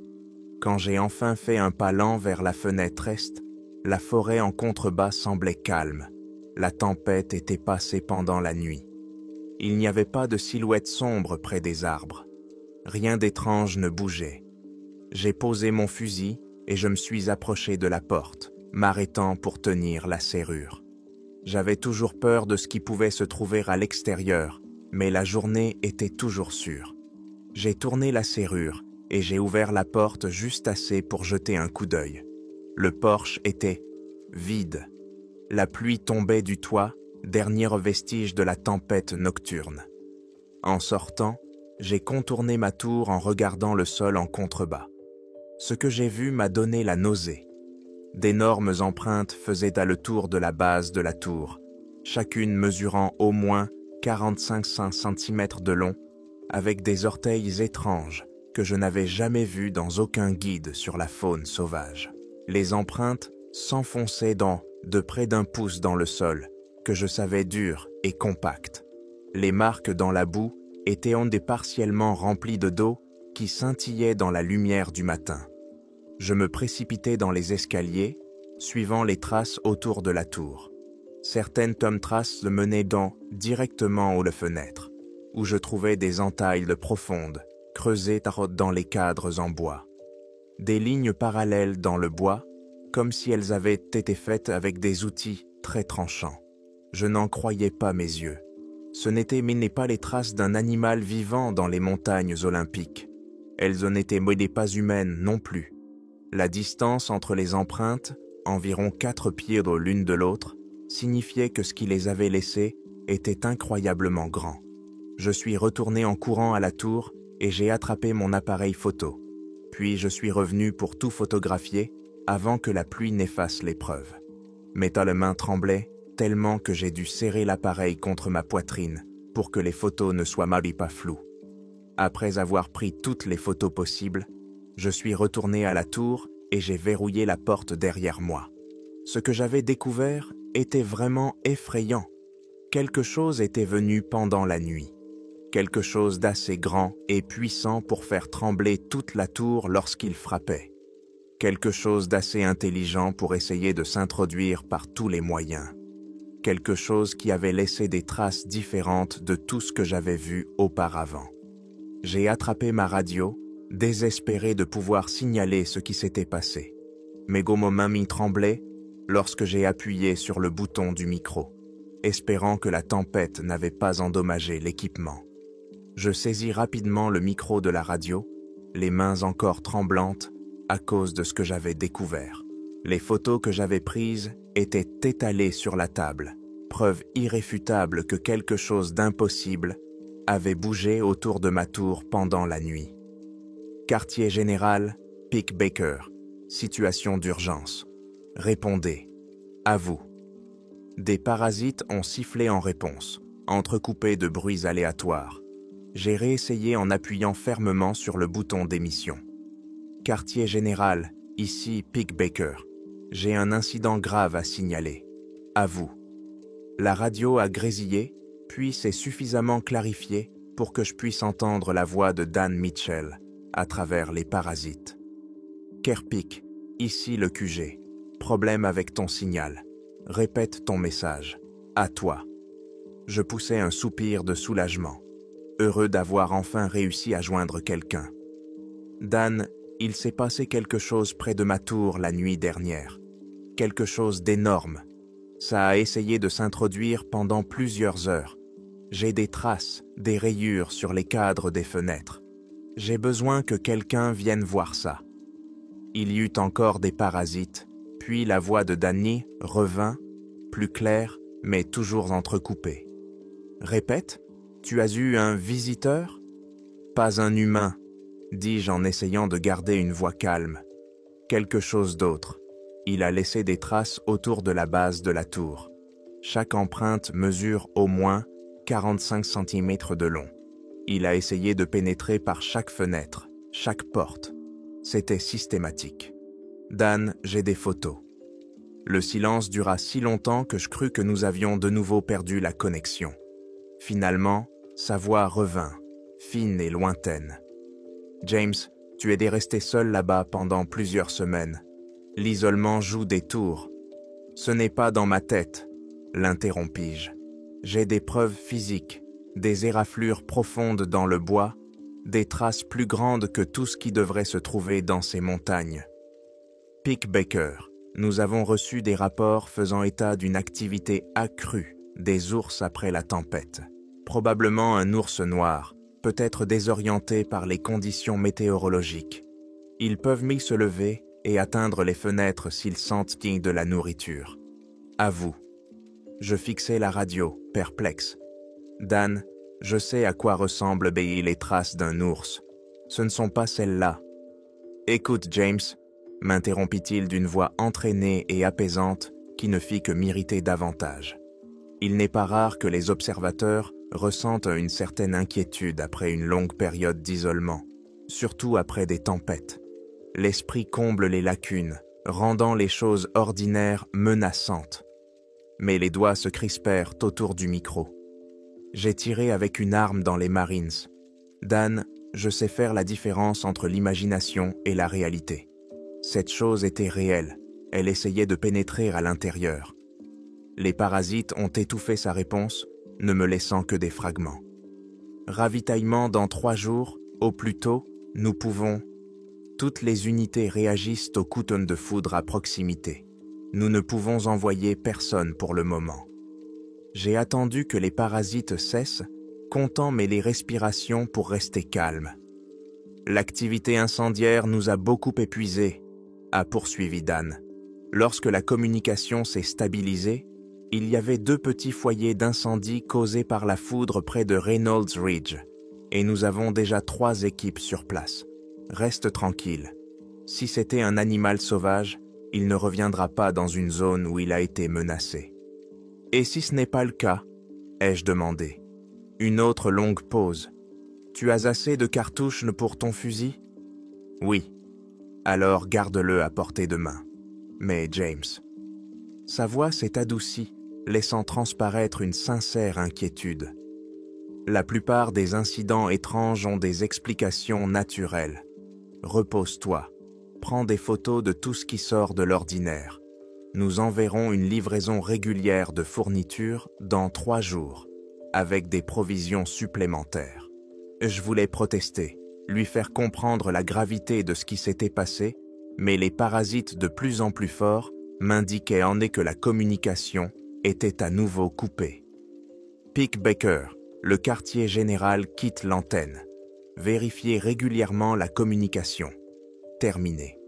Quand j'ai enfin fait un pas lent vers la fenêtre est, la forêt en contrebas semblait calme. La tempête était passée pendant la nuit. Il n'y avait pas de silhouette sombre près des arbres. Rien d'étrange ne bougeait. J'ai posé mon fusil et je me suis approché de la porte, m'arrêtant pour tenir la serrure. J'avais toujours peur de ce qui pouvait se trouver à l'extérieur, mais la journée était toujours sûre. J'ai tourné la serrure et j'ai ouvert la porte juste assez pour jeter un coup d'œil. Le porche était vide. La pluie tombait du toit, dernier vestige de la tempête nocturne. En sortant, j'ai contourné ma tour en regardant le sol en contrebas. Ce que j'ai vu m'a donné la nausée. D'énormes empreintes faisaient le tour de la base de la tour, chacune mesurant au moins 45 cm de long, avec des orteils étranges que je n'avais jamais vus dans aucun guide sur la faune sauvage. Les empreintes s'enfonçaient de près d'1 pouce dans le sol, que je savais dur et compact. Les marques dans la boue étaient partiellement remplies de qui scintillait dans la lumière du matin. Je me précipitais dans les escaliers, suivant les traces autour de la tour. Certaines traces menaient directement aux fenêtres, où je trouvais des entailles profondes, creusées dans les cadres en bois. Des lignes parallèles dans le bois, comme si elles avaient été faites avec des outils très tranchants. Je n'en croyais pas mes yeux. Ce n'étaient pas les traces d'un animal vivant dans les montagnes olympiques. Elles n'étaient pas humaines non plus. La distance entre les empreintes, environ 4 pieds l'une de l'autre, signifiait que ce qui les avait laissées était incroyablement grand. Je suis retourné en courant à la tour et j'ai attrapé mon appareil photo. Puis je suis revenu pour tout photographier avant que la pluie n'efface les preuves. Mes mains tremblaient tellement que j'ai dû serrer l'appareil contre ma poitrine pour que les photos ne soient pas floues. Après avoir pris toutes les photos possibles, je suis retourné à la tour et j'ai verrouillé la porte derrière moi. Ce que j'avais découvert était vraiment effrayant. Quelque chose était venu pendant la nuit. Quelque chose d'assez grand et puissant pour faire trembler toute la tour lorsqu'il frappait. Quelque chose d'assez intelligent pour essayer de s'introduire par tous les moyens. Quelque chose qui avait laissé des traces différentes de tout ce que j'avais vu auparavant. J'ai attrapé ma radio, désespéré de pouvoir signaler ce qui s'était passé. Mes mains m'y tremblaient lorsque j'ai appuyé sur le bouton du micro, espérant que la tempête n'avait pas endommagé l'équipement. Je saisis rapidement le micro de la radio, les mains encore tremblantes à cause de ce que j'avais découvert. Les photos que j'avais prises étaient étalées sur la table, preuve irréfutable que quelque chose d'impossible avait bougé autour de ma tour pendant la nuit. Quartier général, Peak Baker. Situation d'urgence. Répondez. À vous. Des parasites ont sifflé en réponse, entrecoupés de bruits aléatoires. J'ai réessayé en appuyant fermement sur le bouton d'émission. Quartier général, ici Peak Baker. J'ai un incident grave à signaler. À vous. La radio a grésillé, puis s'est suffisamment clarifiée pour que je puisse entendre la voix de Dan Mitchell à travers les parasites. Kerpik, ici le QG. Problème avec ton signal. Répète ton message. À toi. Je poussais un soupir de soulagement, heureux d'avoir enfin réussi à joindre quelqu'un. Dan, il s'est passé quelque chose près de ma tour la nuit dernière. Quelque chose d'énorme. Ça a essayé de s'introduire pendant plusieurs heures. J'ai des traces, des rayures sur les cadres des fenêtres. J'ai besoin que quelqu'un vienne voir ça. Il y eut encore des parasites, puis la voix de Danny revint, plus claire, mais toujours entrecoupée. Répète, tu as eu un visiteur? Pas un humain, dis-je en essayant de garder une voix calme. Quelque chose d'autre. Il a laissé des traces autour de la base de la tour. Chaque empreinte mesure au moins 45 cm de long. Il a essayé de pénétrer par chaque fenêtre, chaque porte. C'était systématique. Dan, j'ai des photos. Le silence dura si longtemps que je crus que nous avions de nouveau perdu la connexion. Finalement, sa voix revint, fine et lointaine. James, tu es resté seul là-bas pendant plusieurs semaines. L'isolement joue des tours. Ce n'est pas dans ma tête, l'interrompis-je. J'ai des preuves physiques, des éraflures profondes dans le bois, des traces plus grandes que tout ce qui devrait se trouver dans ces montagnes. Pick Baker, nous avons reçu des rapports faisant état d'une activité accrue des ours après la tempête. Probablement un ours noir, peut-être désorienté par les conditions météorologiques. Ils peuvent mieux se lever et atteindre les fenêtres s'ils sentent de la nourriture. À vous. Je fixai la radio, perplexe. Dan, je sais à quoi ressemblent les traces d'un ours. Ce ne sont pas celles-là. Écoute, James, m'interrompit-il d'une voix entraînée et apaisante qui ne fit que m'irriter davantage. Il n'est pas rare que les observateurs ressentent une certaine inquiétude après une longue période d'isolement, surtout après des tempêtes. L'esprit comble les lacunes, rendant les choses ordinaires menaçantes. Mais les doigts se crispèrent autour du micro. J'ai tiré avec une arme dans les Marines. Dan, je sais faire la différence entre l'imagination et la réalité. Cette chose était réelle, elle essayait de pénétrer à l'intérieur. Les parasites ont étouffé sa réponse, ne me laissant que des fragments. Ravitaillement dans 3 jours, au plus tôt, nous pouvons... Toutes les unités réagissent aux coups de foudre à proximité. Nous ne pouvons envoyer personne pour le moment. J'ai attendu que les parasites cessent, comptant les respirations pour rester calme. L'activité incendiaire nous a beaucoup épuisés, a poursuivi Dan. Lorsque la communication s'est stabilisée, il y avait 2 petits foyers d'incendie causés par la foudre près de Reynolds Ridge, et nous avons déjà 3 équipes sur place. Reste tranquille. Si c'était un animal sauvage, il ne reviendra pas dans une zone où il a été menacé. Et si ce n'est pas le cas, ai-je demandé. Une autre longue pause. Tu as assez de cartouches pour ton fusil? Oui. Alors garde-le à portée de main. Mais James. Sa voix s'est adoucie, laissant transparaître une sincère inquiétude. La plupart des incidents étranges ont des explications naturelles. Repose-toi. Prends des photos de tout ce qui sort de l'ordinaire. Nous enverrons une livraison régulière de fournitures dans 3 jours, avec des provisions supplémentaires. Je voulais protester, lui faire comprendre la gravité de ce qui s'était passé, mais les parasites de plus en plus forts m'indiquaient en effet que la communication était à nouveau coupée. Pick Baker, le quartier général quitte l'antenne. Vérifiez régulièrement la communication. Terminé.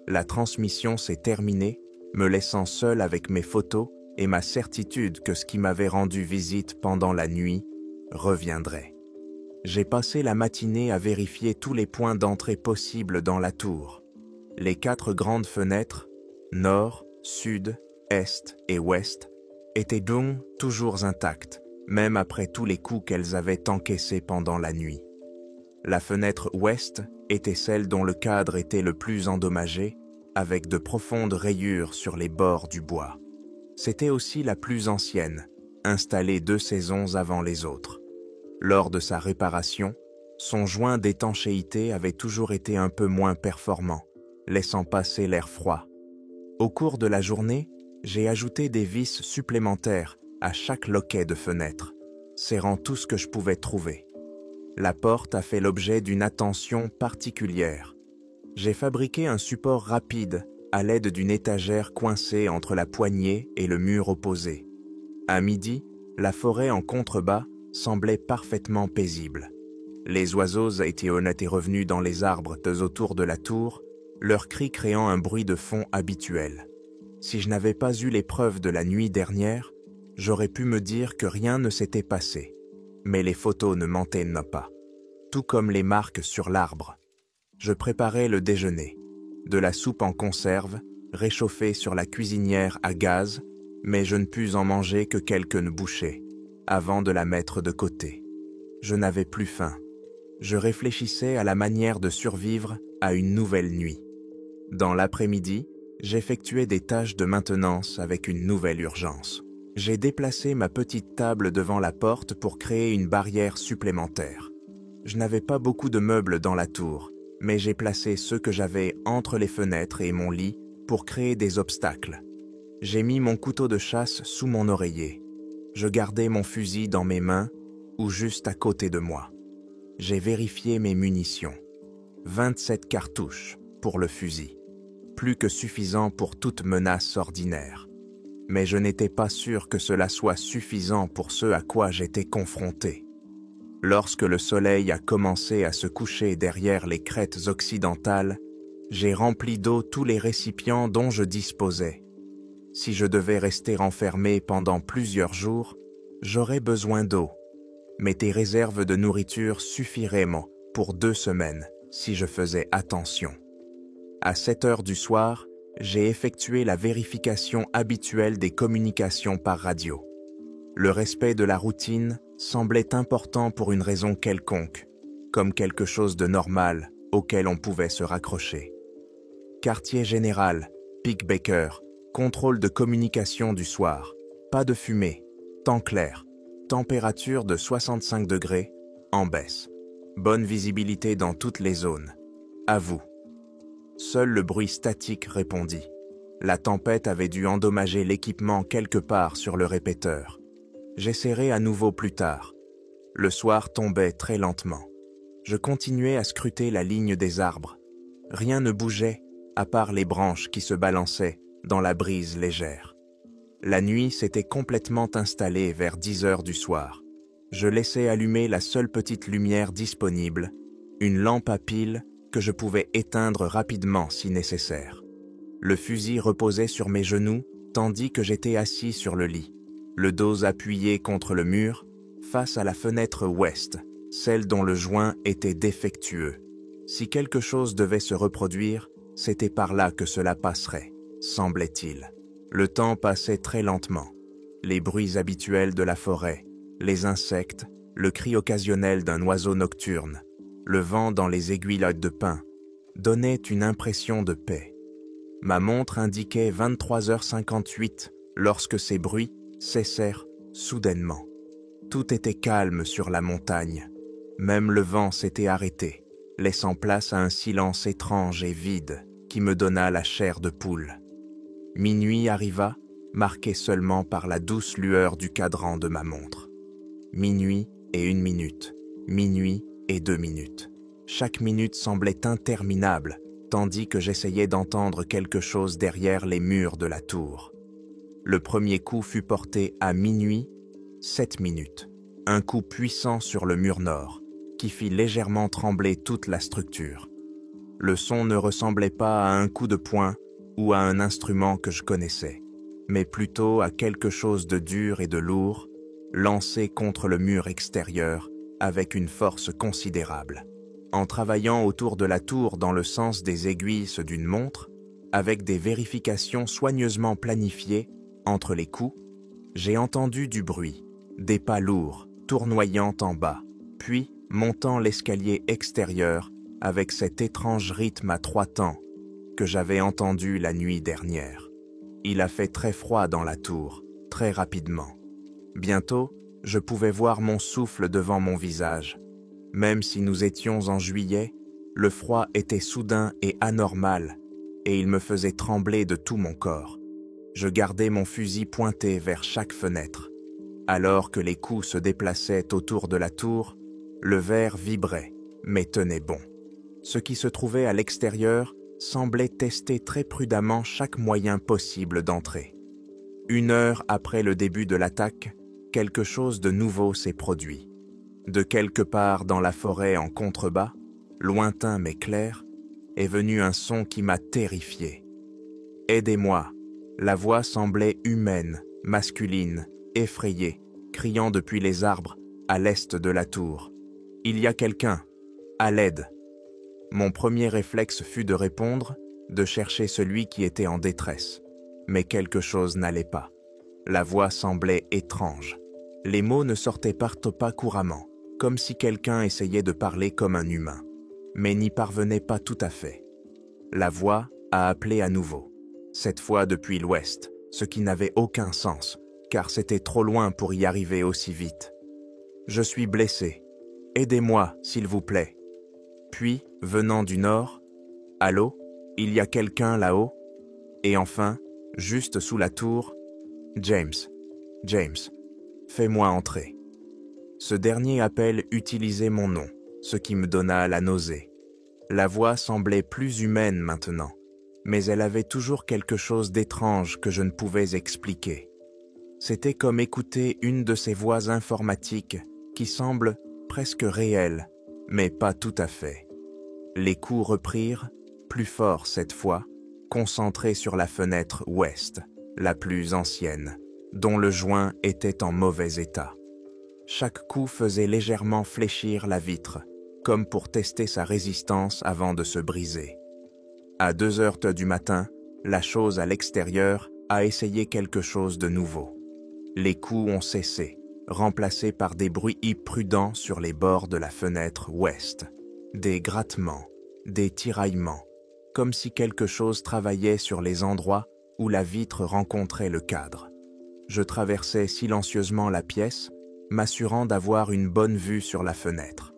La transmission s'est terminée, me laissant seul avec mes photos et ma certitude que ce qui m'avait rendu visite pendant la nuit reviendrait. J'ai passé la matinée à vérifier tous les points d'entrée possibles dans la tour. Les 4 grandes fenêtres, nord, sud, est et ouest, étaient donc toujours intactes, même après tous les coups qu'elles avaient encaissés pendant la nuit. La fenêtre ouest était celle dont le cadre était le plus endommagé, avec de profondes rayures sur les bords du bois. C'était aussi la plus ancienne, installée 2 saisons avant les autres. Lors de sa réparation, son joint d'étanchéité avait toujours été un peu moins performant, laissant passer l'air froid. Au cours de la journée, j'ai ajouté des vis supplémentaires à chaque loquet de fenêtre, serrant tout ce que je pouvais trouver. La porte a fait l'objet d'une attention particulière. J'ai fabriqué un support rapide à l'aide d'une étagère coincée entre la poignée et le mur opposé. À midi, la forêt en contrebas semblait parfaitement paisible. Les oiseaux étaient revenus dans les arbres autour de la tour, leurs cris créant un bruit de fond habituel. Si je n'avais pas eu les preuves de la nuit dernière, j'aurais pu me dire que rien ne s'était passé. Mais les photos ne mentaient pas, tout comme les marques sur l'arbre. Je préparais le déjeuner, de la soupe en conserve, réchauffée sur la cuisinière à gaz, mais je ne pus en manger que quelques bouchées. avant de la mettre de côté. Je n'avais plus faim. Je réfléchissais à la manière de survivre à une nouvelle nuit. Dans l'après-midi, j'effectuais des tâches de maintenance avec une nouvelle urgence. J'ai déplacé ma petite table devant la porte pour créer une barrière supplémentaire. Je n'avais pas beaucoup de meubles dans la tour, mais j'ai placé ceux que j'avais entre les fenêtres et mon lit pour créer des obstacles. J'ai mis mon couteau de chasse sous mon oreiller. Je gardais mon fusil dans mes mains ou juste à côté de moi. J'ai vérifié mes munitions. 27 cartouches pour le fusil. Plus que suffisant pour toute menace ordinaire. Mais je n'étais pas sûr que cela soit suffisant pour ce à quoi j'étais confronté. Lorsque le soleil a commencé à se coucher derrière les crêtes occidentales, j'ai rempli d'eau tous les récipients dont je disposais. Si je devais rester enfermé pendant plusieurs jours, j'aurais besoin d'eau. Mais tes réserves de nourriture suffiraient pour 2 semaines si je faisais attention. À 7 heures du soir, j'ai effectué la vérification habituelle des communications par radio. Le respect de la routine semblait important pour une raison quelconque, comme quelque chose de normal auquel on pouvait se raccrocher. Quartier général, Pick Baker, contrôle de communication du soir, pas de fumée, temps clair, température de 65 degrés, en baisse. Bonne visibilité dans toutes les zones. À vous. Seul le bruit statique répondit. La tempête avait dû endommager l'équipement quelque part sur le répéteur. J'essaierai à nouveau plus tard. Le soir tombait très lentement. Je continuais à scruter la ligne des arbres. Rien ne bougeait, à part les branches qui se balançaient dans la brise légère. La nuit s'était complètement installée vers 10 heures du soir. Je laissais allumer la seule petite lumière disponible, une lampe à pile que je pouvais éteindre rapidement si nécessaire. Le fusil reposait sur mes genoux tandis que j'étais assis sur le lit, le dos appuyé contre le mur, face à la fenêtre ouest, celle dont le joint était défectueux. Si quelque chose devait se reproduire, c'était par là que cela passerait, semblait-il. Le temps passait très lentement. Les bruits habituels de la forêt, les insectes, le cri occasionnel d'un oiseau nocturne, le vent dans les aiguilles de pin, donnaient une impression de paix. Ma montre indiquait 23h58 lorsque ces bruits cessèrent soudainement. Tout était calme sur la montagne. Même le vent s'était arrêté, laissant place à un silence étrange et vide qui me donna la chair de poule. Minuit arriva, marqué seulement par la douce lueur du cadran de ma montre. Minuit et 1 minute, minuit et 2 minutes. Chaque minute semblait interminable, tandis que j'essayais d'entendre quelque chose derrière les murs de la tour. Le premier coup fut porté à minuit, 7 minutes. Un coup puissant sur le mur nord, qui fit légèrement trembler toute la structure. Le son ne ressemblait pas à un coup de poing ou à un instrument que je connaissais, mais plutôt à quelque chose de dur et de lourd, lancé contre le mur extérieur avec une force considérable. En travaillant autour de la tour dans le sens des aiguilles d'une montre, avec des vérifications soigneusement planifiées entre les coups, j'ai entendu du bruit, des pas lourds, tournoyant en bas, puis montant l'escalier extérieur avec cet étrange rythme à 3 temps que j'avais entendu la nuit dernière. Il a fait très froid dans la tour, très rapidement. Bientôt, je pouvais voir mon souffle devant mon visage. Même si nous étions en juillet, le froid était soudain et anormal, et il me faisait trembler de tout mon corps. Je gardais mon fusil pointé vers chaque fenêtre. Alors que les coups se déplaçaient autour de la tour, le verre vibrait, mais tenait bon. Ce qui se trouvait à l'extérieur semblait tester très prudemment chaque moyen possible d'entrer. 1 heure après le début de l'attaque, quelque chose de nouveau s'est produit. De quelque part dans la forêt en contrebas, lointain mais clair, est venu un son qui m'a terrifié. « Aidez-moi » La voix semblait humaine, masculine, effrayée, criant depuis les arbres à l'est de la tour. « Il y a quelqu'un, à l'aide !» Mon premier réflexe fut de répondre, de chercher celui qui était en détresse. Mais quelque chose n'allait pas. La voix semblait étrange. Les mots ne sortaient pas couramment, comme si quelqu'un essayait de parler comme un humain, mais n'y parvenait pas tout à fait. La voix a appelé à nouveau, cette fois depuis l'ouest, ce qui n'avait aucun sens, car c'était trop loin pour y arriver aussi vite. « Je suis blessé. Aidez-moi, s'il vous plaît. » Puis, venant du nord, « Allô, il y a quelqu'un là-haut ?» Et enfin, juste sous la tour, « James, James, fais-moi entrer. » Ce dernier appel utilisait mon nom, ce qui me donna la nausée. La voix semblait plus humaine maintenant, mais elle avait toujours quelque chose d'étrange que je ne pouvais expliquer. C'était comme écouter une de ces voix informatiques qui semblent presque réelles, mais pas tout à fait. Les coups reprirent, plus forts cette fois, concentrés sur la fenêtre ouest, la plus ancienne, dont le joint était en mauvais état. Chaque coup faisait légèrement fléchir la vitre, comme pour tester sa résistance avant de se briser. À 2 heures du matin, la chose à l'extérieur a essayé quelque chose de nouveau. Les coups ont cessé, remplacés par des bruits prudents sur les bords de la fenêtre ouest, des grattements, des tiraillements, comme si quelque chose travaillait sur les endroits où la vitre rencontrait le cadre. Je traversais silencieusement la pièce, m'assurant d'avoir une bonne vue sur la fenêtre.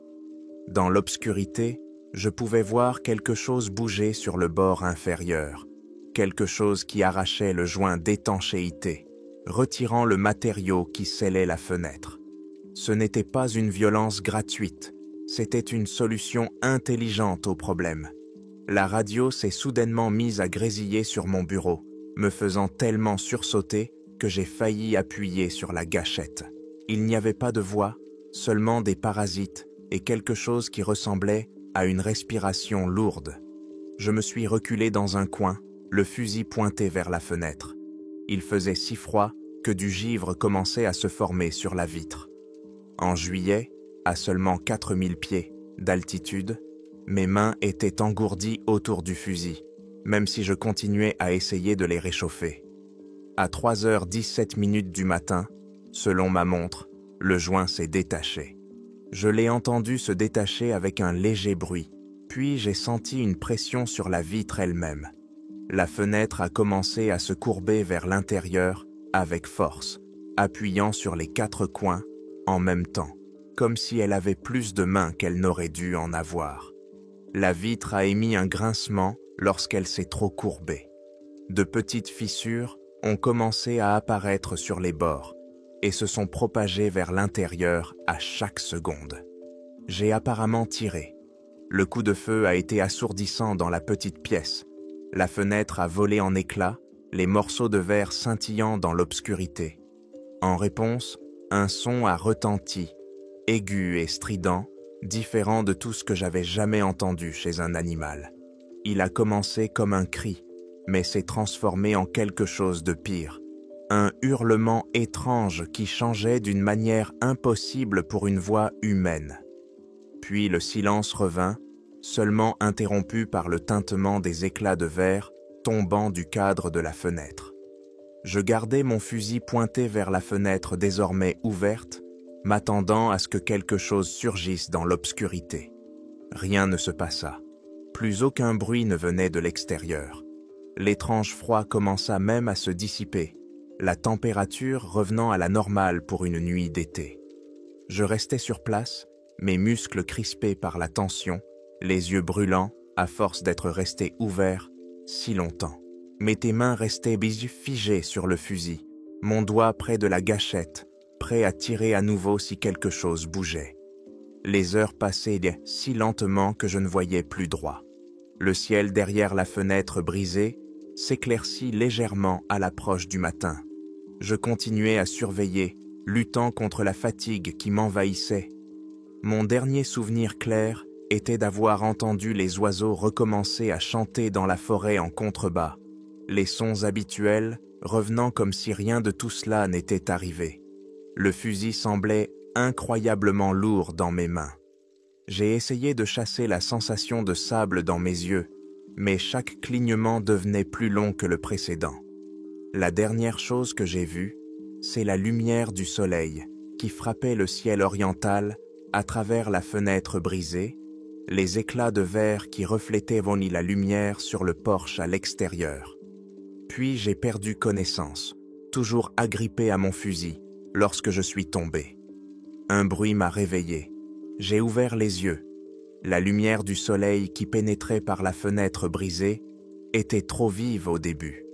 Dans l'obscurité, je pouvais voir quelque chose bouger sur le bord inférieur, quelque chose qui arrachait le joint d'étanchéité, retirant le matériau qui scellait la fenêtre. Ce n'était pas une violence gratuite, c'était une solution intelligente au problème. La radio s'est soudainement mise à grésiller sur mon bureau, me faisant tellement sursauter que j'ai failli appuyer sur la gâchette. Il n'y avait pas de voix, seulement des parasites et quelque chose qui ressemblait à une respiration lourde. Je me suis reculé dans un coin, le fusil pointé vers la fenêtre. Il faisait si froid que du givre commençait à se former sur la vitre. En juillet, à seulement 4000 pieds d'altitude, mes mains étaient engourdies autour du fusil, même si je continuais à essayer de les réchauffer. À 3h17 du matin, selon ma montre, le joint s'est détaché. Je l'ai entendu se détacher avec un léger bruit, puis j'ai senti une pression sur la vitre elle-même. La fenêtre a commencé à se courber vers l'intérieur avec force, appuyant sur les 4 coins en même temps, comme si elle avait plus de mains qu'elle n'aurait dû en avoir. La vitre a émis un grincement lorsqu'elle s'est trop courbée. De petites fissures ont commencé à apparaître sur les bords et se sont propagées vers l'intérieur à chaque seconde. J'ai apparemment tiré. Le coup de feu a été assourdissant dans la petite pièce. La fenêtre a volé en éclats, les morceaux de verre scintillant dans l'obscurité. En réponse, un son a retenti, aigu et strident, différent de tout ce que j'avais jamais entendu chez un animal. Il a commencé comme un cri, mais s'est transformé en quelque chose de pire. Un hurlement étrange qui changeait d'une manière impossible pour une voix humaine. Puis le silence revint, seulement interrompu par le tintement des éclats de verre tombant du cadre de la fenêtre. Je gardais mon fusil pointé vers la fenêtre désormais ouverte, m'attendant à ce que quelque chose surgisse dans l'obscurité. Rien ne se passa. Plus aucun bruit ne venait de l'extérieur. L'étrange froid commença même à se dissiper, la température revenant à la normale pour une nuit d'été. Je restais sur place, mes muscles crispés par la tension, les yeux brûlants à force d'être restés ouverts si longtemps. Mais tes mains restaient figées sur le fusil, mon doigt près de la gâchette, prêt à tirer à nouveau si quelque chose bougeait. Les heures passaient si lentement que je ne voyais plus droit. Le ciel derrière la fenêtre brisée s'éclaircit légèrement à l'approche du matin. Je continuais à surveiller, luttant contre la fatigue qui m'envahissait. Mon dernier souvenir clair était d'avoir entendu les oiseaux recommencer à chanter dans la forêt en contrebas, les sons habituels revenant comme si rien de tout cela n'était arrivé. Le fusil semblait incroyablement lourd dans mes mains. J'ai essayé de chasser la sensation de sable dans mes yeux, mais chaque clignement devenait plus long que le précédent. La dernière chose que j'ai vue, c'est la lumière du soleil, qui frappait le ciel oriental à travers la fenêtre brisée, les éclats de verre qui reflétaient la lumière sur le porche à l'extérieur. Puis j'ai perdu connaissance, toujours agrippé à mon fusil, lorsque je suis tombé. Un bruit m'a réveillé. J'ai ouvert les yeux. La lumière du soleil qui pénétrait par la fenêtre brisée était trop vive au début.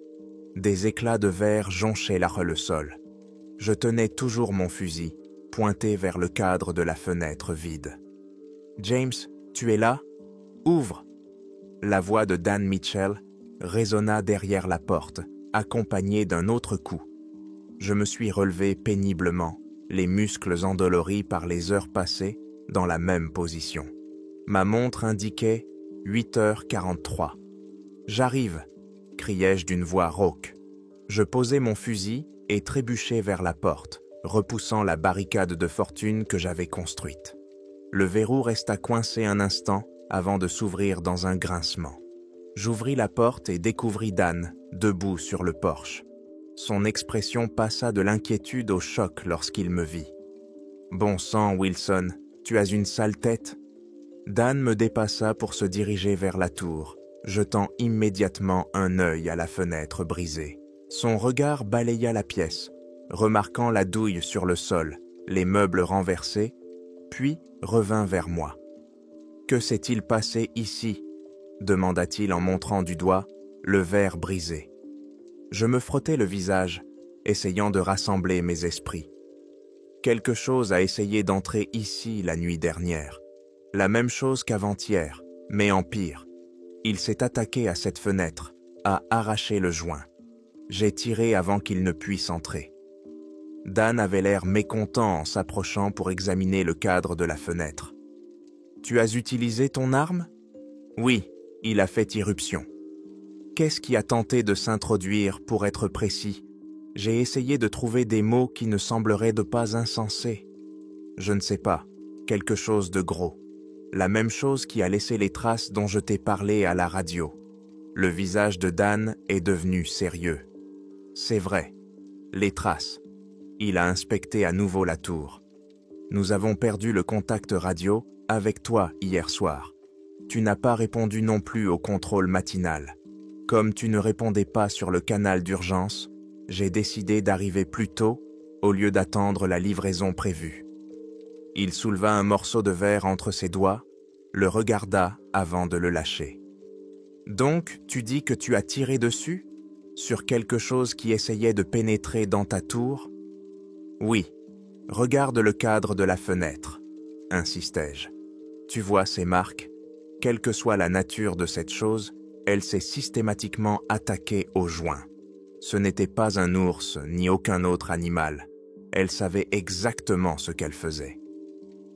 Des éclats de verre jonchaient le sol. Je tenais toujours mon fusil, pointé vers le cadre de la fenêtre vide. « James, tu es là? Ouvre !» La voix de Dan Mitchell résonna derrière la porte, accompagnée d'un autre coup. Je me suis relevé péniblement, les muscles endoloris par les heures passées, dans la même position. Ma montre indiquait 8h43. « J'arrive !» criai-je d'une voix rauque. Je posai mon fusil et trébuchai vers la porte, repoussant la barricade de fortune que j'avais construite. Le verrou resta coincé un instant avant de s'ouvrir dans un grincement. J'ouvris la porte et découvris Dan, debout sur le porche. Son expression passa de l'inquiétude au choc lorsqu'il me vit. « Bon sang, Wilson, tu as une sale tête ?» Dan me dépassa pour se diriger vers la tour, jetant immédiatement un œil à la fenêtre brisée. Son regard balaya la pièce, remarquant la douille sur le sol, les meubles renversés, puis revint vers moi. « Que s'est-il passé ici ?» demanda-t-il en montrant du doigt le verre brisé. Je me frottais le visage, essayant de rassembler mes esprits. Quelque chose a essayé d'entrer ici la nuit dernière. La même chose qu'avant-hier, mais en pire. Il s'est attaqué à cette fenêtre, a arraché le joint. J'ai tiré avant qu'il ne puisse entrer. Dan avait l'air mécontent en s'approchant pour examiner le cadre de la fenêtre. « Tu as utilisé ton arme ?»« Oui, il a fait irruption. » « Qu'est-ce qui a tenté de s'introduire pour être précis ? J'ai essayé de trouver des mots qui ne sembleraient de pas insensés. Je ne sais pas, quelque chose de gros. La même chose qui a laissé les traces dont je t'ai parlé à la radio. » Le visage de Dan est devenu sérieux. « C'est vrai, les traces. » Il a inspecté à nouveau la tour. « Nous avons perdu le contact radio avec toi hier soir. Tu n'as pas répondu non plus au contrôle matinal. Comme tu ne répondais pas sur le canal d'urgence, j'ai décidé d'arriver plus tôt au lieu d'attendre la livraison prévue. » Il souleva un morceau de verre entre ses doigts, le regarda avant de le lâcher. « Donc, tu dis que tu as tiré dessus? Sur quelque chose qui essayait de pénétrer dans ta tour? »« Oui, regarde le cadre de la fenêtre, » insistai-je. « Tu vois ces marques? Quelle que soit la nature de cette chose, elle s'est systématiquement attaquée au joint. Ce n'était pas un ours ni aucun autre animal. Elle savait exactement ce qu'elle faisait. »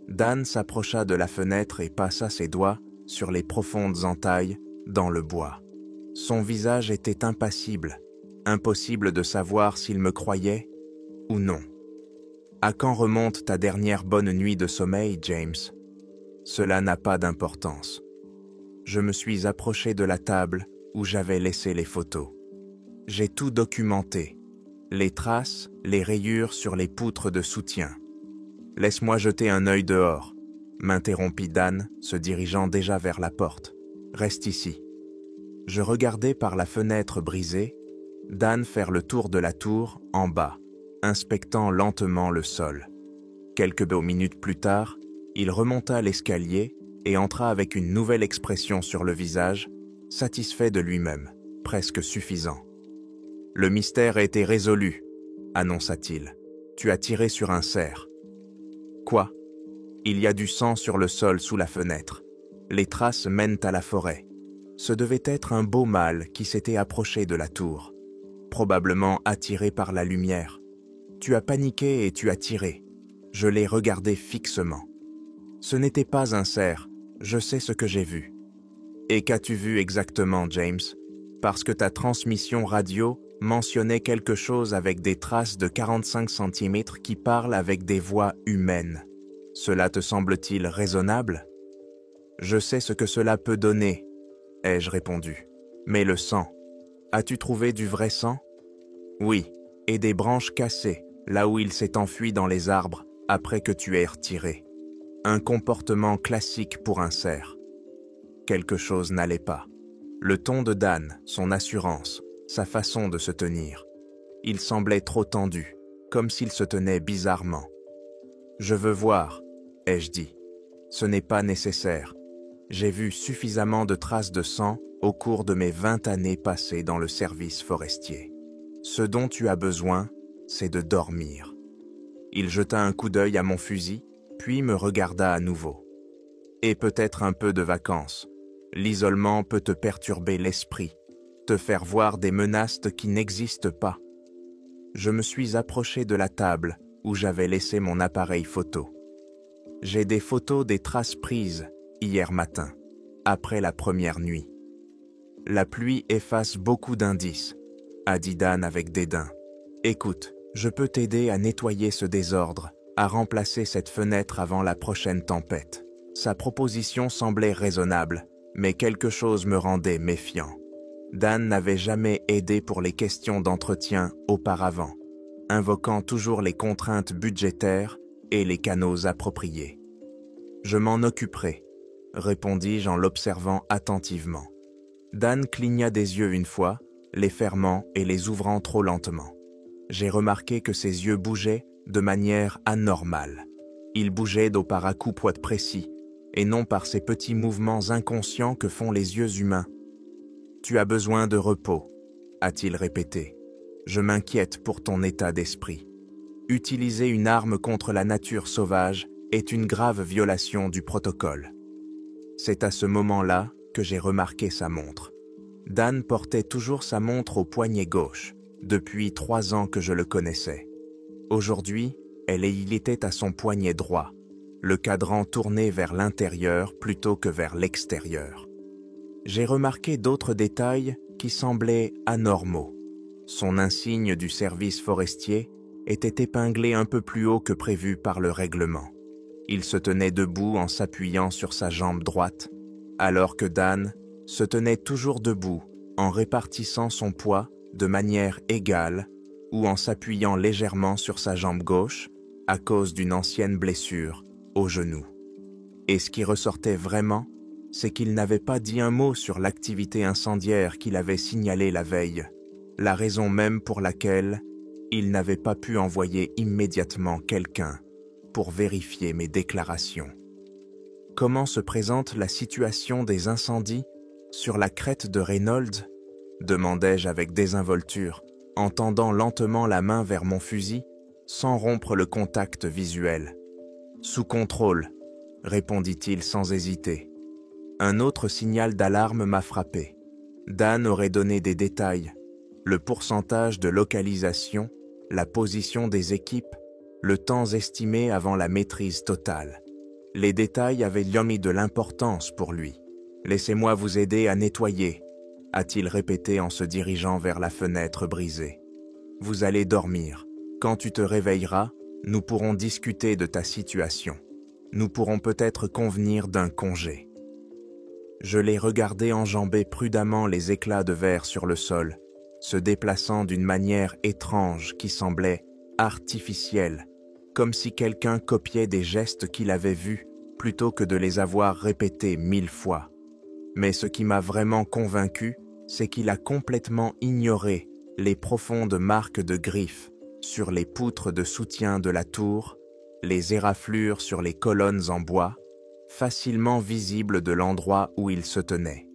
Dan s'approcha de la fenêtre et passa ses doigts sur les profondes entailles dans le bois. Son visage était impassible, impossible de savoir s'il me croyait ou non. « À quand remonte ta dernière bonne nuit de sommeil, James ? Cela n'a pas d'importance. » Je me suis approché de la table où j'avais laissé les photos. J'ai tout documenté, les traces, les rayures sur les poutres de soutien. « Laisse-moi jeter un œil dehors », m'interrompit Dan, se dirigeant déjà vers la porte. « Reste ici. » Je regardais par la fenêtre brisée, Dan faire le tour de la tour en bas, inspectant lentement le sol. Quelques minutes plus tard, il remonta l'escalier et entra avec une nouvelle expression sur le visage, satisfait de lui-même, presque suffisant. « Le mystère a été résolu, » annonça-t-il. « Tu as tiré sur un cerf. »« Quoi ? Il y a du sang sur le sol sous la fenêtre. Les traces mènent à la forêt. Ce devait être un beau mâle qui s'était approché de la tour, probablement attiré par la lumière. Tu as paniqué et tu as tiré. Je l'ai regardé fixement. Ce n'était pas un cerf, je sais ce que j'ai vu. » « Et qu'as-tu vu exactement, James ? Parce que ta transmission radio mentionnait quelque chose avec des traces de 45 cm qui parlent avec des voix humaines. Cela te semble-t-il raisonnable ? » « Je sais ce que cela peut donner, » ai-je répondu. « Mais le sang, as-tu trouvé du vrai sang ? » « Oui, et des branches cassées, là où il s'est enfui dans les arbres, après que tu aies retiré. Un comportement classique pour un cerf. Quelque chose n'allait pas. Le ton de Dan, son assurance, sa façon de se tenir. Il semblait trop tendu, comme s'il se tenait bizarrement. « Je veux voir », ai-je dit. « Ce n'est pas nécessaire. J'ai vu suffisamment de traces de sang au cours de mes 20 années passées dans le service forestier. Ce dont tu as besoin, c'est de dormir. » Il jeta un coup d'œil à mon fusil, puis me regarda à nouveau. « Et peut-être un peu de vacances. L'isolement peut te perturber l'esprit, te faire voir des menaces qui n'existent pas. » Je me suis approché de la table où j'avais laissé mon appareil photo. J'ai des photos des traces prises hier matin, après la première nuit. La pluie efface beaucoup d'indices, a dit Dan avec dédain. Écoute, je peux t'aider à nettoyer ce désordre, à remplacer cette fenêtre avant la prochaine tempête. Sa proposition semblait raisonnable, mais quelque chose me rendait méfiant. Dan n'avait jamais aidé pour les questions d'entretien auparavant, invoquant toujours les contraintes budgétaires et les canaux appropriés. « Je m'en occuperai », répondis-je en l'observant attentivement. Dan cligna des yeux une fois, les fermant et les ouvrant trop lentement. J'ai remarqué que ses yeux bougeaient de manière anormale. Ils bougeaient d'au par à-coups précis, et non par ces petits mouvements inconscients que font les yeux humains. « Tu as besoin de repos », a-t-il répété. « Je m'inquiète pour ton état d'esprit. Utiliser une arme contre la nature sauvage est une grave violation du protocole. » C'est à ce moment-là que j'ai remarqué sa montre. Dan portait toujours sa montre au poignet gauche, depuis 3 ans que je le connaissais. Aujourd'hui, il était à son poignet droit, le cadran tourné vers l'intérieur plutôt que vers l'extérieur. J'ai remarqué d'autres détails qui semblaient anormaux. Son insigne du service forestier était épinglé un peu plus haut que prévu par le règlement. Il se tenait debout en s'appuyant sur sa jambe droite, alors que Dan se tenait toujours debout en répartissant son poids de manière égale ou en s'appuyant légèrement sur sa jambe gauche à cause d'une ancienne blessure au genou. Et ce qui ressortait vraiment, c'est qu'il n'avait pas dit un mot sur l'activité incendiaire qu'il avait signalée la veille, la raison même pour laquelle il n'avait pas pu envoyer immédiatement quelqu'un pour vérifier mes déclarations. Comment se présente la situation des incendies sur la crête de Reynolds ? Demandai-je avec désinvolture, en tendant lentement la main vers mon fusil, sans rompre le contact visuel. « Sous contrôle », répondit-il sans hésiter. Un autre signal d'alarme m'a frappé. Dan aurait donné des détails, le pourcentage de localisation, la position des équipes, le temps estimé avant la maîtrise totale. Les détails avaient mis de l'importance pour lui. « Laissez-moi vous aider à nettoyer », a-t-il répété en se dirigeant vers la fenêtre brisée. « Vous allez dormir. Quand tu te réveilleras, nous pourrons discuter de ta situation. Nous pourrons peut-être convenir d'un congé. » Je l'ai regardé enjamber prudemment les éclats de verre sur le sol, se déplaçant d'une manière étrange qui semblait artificielle, comme si quelqu'un copiait des gestes qu'il avait vus plutôt que de les avoir répétés 1000 fois. Mais ce qui m'a vraiment convaincu, c'est qu'il a complètement ignoré les profondes marques de griffes sur les poutres de soutien de la tour, les éraflures sur les colonnes en bois, facilement visibles de l'endroit où il se tenait.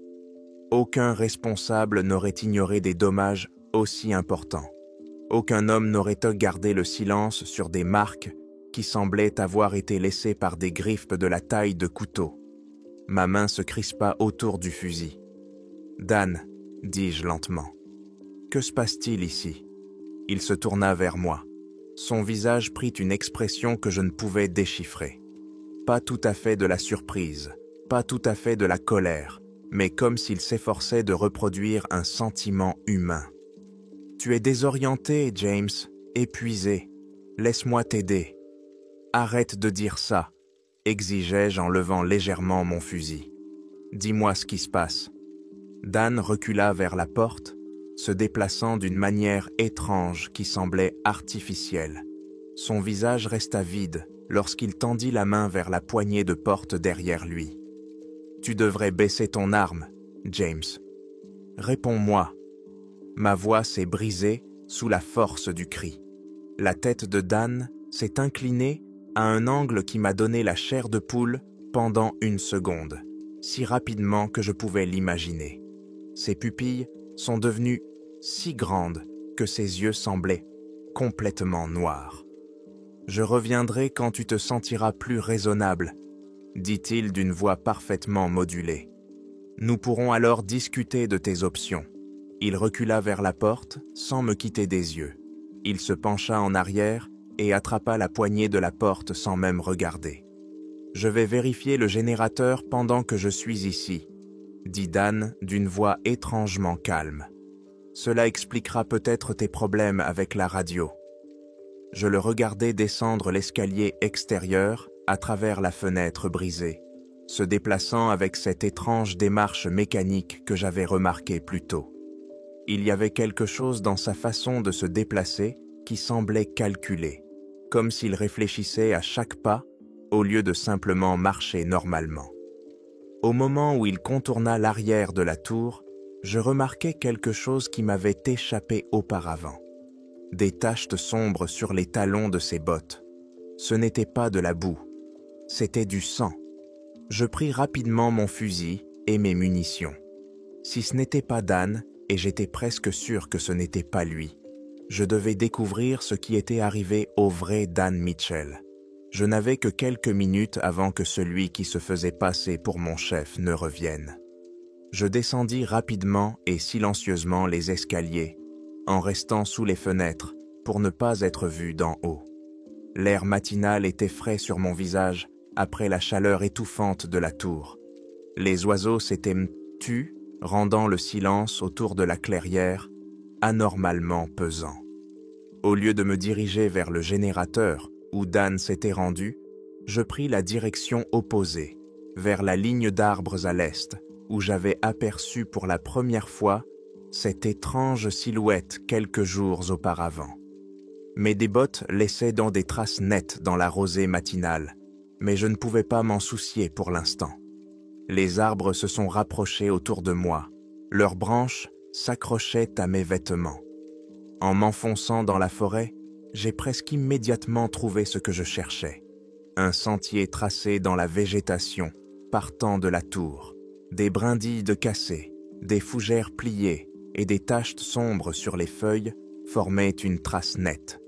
Aucun responsable n'aurait ignoré des dommages aussi importants. Aucun homme n'aurait gardé le silence sur des marques qui semblaient avoir été laissées par des griffes de la taille de couteau. Ma main se crispa autour du fusil. « Dan, » dis-je lentement, « que se passe-t-il ici ?» Il se tourna vers moi. Son visage prit une expression que je ne pouvais déchiffrer. Pas tout à fait de la surprise, pas tout à fait de la colère, mais comme s'il s'efforçait de reproduire un sentiment humain. « Tu es désorienté, James, épuisé. Laisse-moi t'aider. »« Arrête de dire ça, » exigeai-je en levant légèrement mon fusil. « Dis-moi ce qui se passe. » Dan recula vers la porte, se déplaçant d'une manière étrange qui semblait artificielle. Son visage resta vide, lorsqu'il tendit la main vers la poignée de porte derrière lui. « Tu devrais baisser ton arme, James. Réponds-moi. » Ma voix s'est brisée sous la force du cri. La tête de Dan s'est inclinée à un angle qui m'a donné la chair de poule pendant 1 seconde, si rapidement que je pouvais l'imaginer. Ses pupilles sont devenues si grandes que ses yeux semblaient complètement noirs. « Je reviendrai quand tu te sentiras plus raisonnable, » dit-il d'une voix parfaitement modulée. « Nous pourrons alors discuter de tes options. » Il recula vers la porte sans me quitter des yeux. Il se pencha en arrière et attrapa la poignée de la porte sans même regarder. « Je vais vérifier le générateur pendant que je suis ici, » dit Dan d'une voix étrangement calme. « Cela expliquera peut-être tes problèmes avec la radio. » Je le regardais descendre l'escalier extérieur à travers la fenêtre brisée, se déplaçant avec cette étrange démarche mécanique que j'avais remarquée plus tôt. Il y avait quelque chose dans sa façon de se déplacer qui semblait calculé, comme s'il réfléchissait à chaque pas au lieu de simplement marcher normalement. Au moment où il contourna l'arrière de la tour, je remarquai quelque chose qui m'avait échappé auparavant. Des taches sombres sur les talons de ses bottes. Ce n'était pas de la boue, c'était du sang. Je pris rapidement mon fusil et mes munitions. Si ce n'était pas Dan, et j'étais presque sûr que ce n'était pas lui, je devais découvrir ce qui était arrivé au vrai Dan Mitchell. Je n'avais que quelques minutes avant que celui qui se faisait passer pour mon chef ne revienne. Je descendis rapidement et silencieusement les escaliers, en restant sous les fenêtres pour ne pas être vu d'en haut. L'air matinal était frais sur mon visage après la chaleur étouffante de la tour. Les oiseaux s'étaient tus, rendant le silence autour de la clairière anormalement pesant. Au lieu de me diriger vers le générateur où Dan s'était rendu, je pris la direction opposée, vers la ligne d'arbres à l'est, où j'avais aperçu pour la première fois cette étrange silhouette quelques jours auparavant. Mes débottes laissaient dans des traces nettes dans la rosée matinale, mais je ne pouvais pas m'en soucier pour l'instant. Les arbres se sont rapprochés autour de moi, leurs branches s'accrochaient à mes vêtements. En m'enfonçant dans la forêt, j'ai presque immédiatement trouvé ce que je cherchais. Un sentier tracé dans la végétation, partant de la tour, des brindilles de cassé, des fougères pliées et des taches sombres sur les feuilles formaient une trace nette.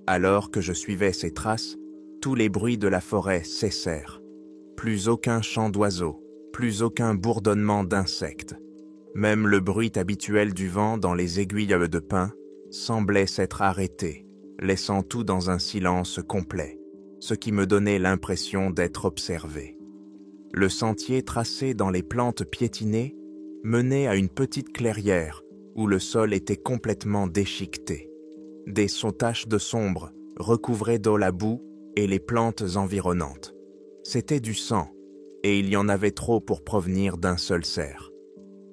Alors que je suivais ces traces, tous les bruits de la forêt cessèrent. Plus aucun chant d'oiseaux, plus aucun bourdonnement d'insectes. Même le bruit habituel du vent dans les aiguilles de pin semblait s'être arrêté, laissant tout dans un silence complet, ce qui me donnait l'impression d'être observé. Le sentier tracé dans les plantes piétinées menait à une petite clairière où le sol était complètement déchiqueté. Des taches de sombre recouvraient d'eau la boue et les plantes environnantes. C'était du sang, et il y en avait trop pour provenir d'un seul cerf.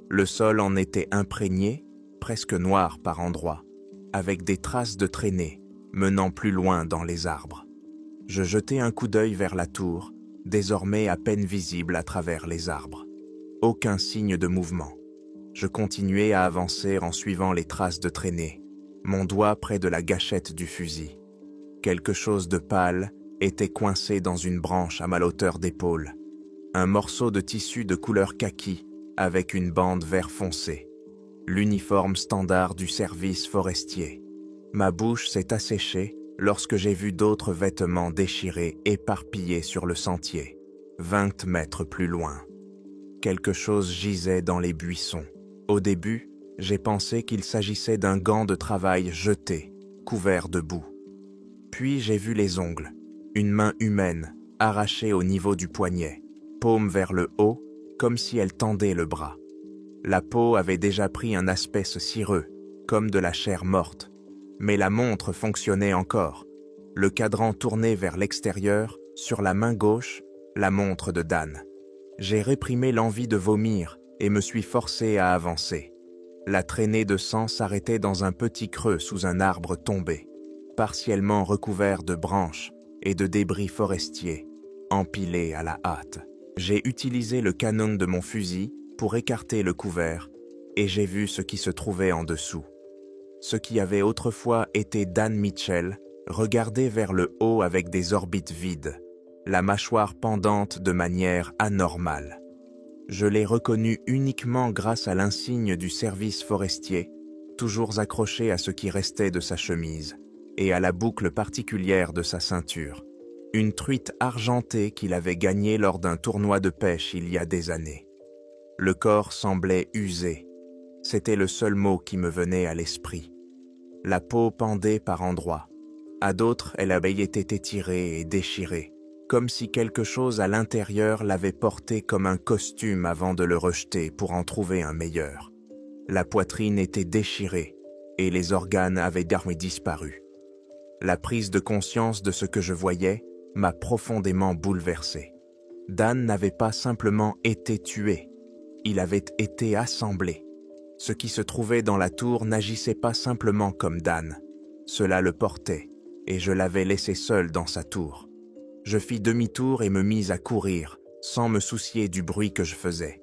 Le sol en était imprégné, presque noir par endroits, avec des traces de traînées menant plus loin dans les arbres. Je jetai un coup d'œil vers la tour, désormais à peine visible à travers les arbres. Aucun signe de mouvement. Je continuai à avancer en suivant les traces de traînées, mon doigt près de la gâchette du fusil. Quelque chose de pâle était coincé dans une branche à ma hauteur d'épaule. Un morceau de tissu de couleur kaki avec une bande vert foncé. L'uniforme standard du service forestier. Ma bouche s'est asséchée lorsque j'ai vu d'autres vêtements déchirés éparpillés sur le sentier, 20 mètres plus loin. Quelque chose gisait dans les buissons. Au début, j'ai pensé qu'il s'agissait d'un gant de travail jeté, couvert de boue. Puis j'ai vu les ongles, une main humaine, arrachée au niveau du poignet, paume vers le haut, comme si elle tendait le bras. La peau avait déjà pris un aspect cireux, comme de la chair morte, mais la montre fonctionnait encore, le cadran tourné vers l'extérieur, sur la main gauche, la montre de Dan. J'ai réprimé l'envie de vomir et me suis forcé à avancer. La traînée de sang s'arrêtait dans un petit creux sous un arbre tombé, partiellement recouvert de branches et de débris forestiers, empilés à la hâte. J'ai utilisé le canon de mon fusil pour écarter le couvert et j'ai vu ce qui se trouvait en dessous. Ce qui avait autrefois été Dan Mitchell regardait vers le haut avec des orbites vides, la mâchoire pendante de manière anormale. Je l'ai reconnu uniquement grâce à l'insigne du service forestier, toujours accroché à ce qui restait de sa chemise, et à la boucle particulière de sa ceinture. Une truite argentée qu'il avait gagnée lors d'un tournoi de pêche il y a des années. Le corps semblait usé. C'était le seul mot qui me venait à l'esprit. La peau pendait par endroits. À d'autres, elle avait été étirée et déchirée, comme si quelque chose à l'intérieur l'avait porté comme un costume avant de le rejeter pour en trouver un meilleur. La poitrine était déchirée et les organes avaient disparu. La prise de conscience de ce que je voyais m'a profondément bouleversé. Dan n'avait pas simplement été tué, il avait été assemblé. Ce qui se trouvait dans la tour n'agissait pas simplement comme Dan. Cela le portait, et je l'avais laissé seul dans sa tour. Je fis demi-tour et me mis à courir, sans me soucier du bruit que je faisais.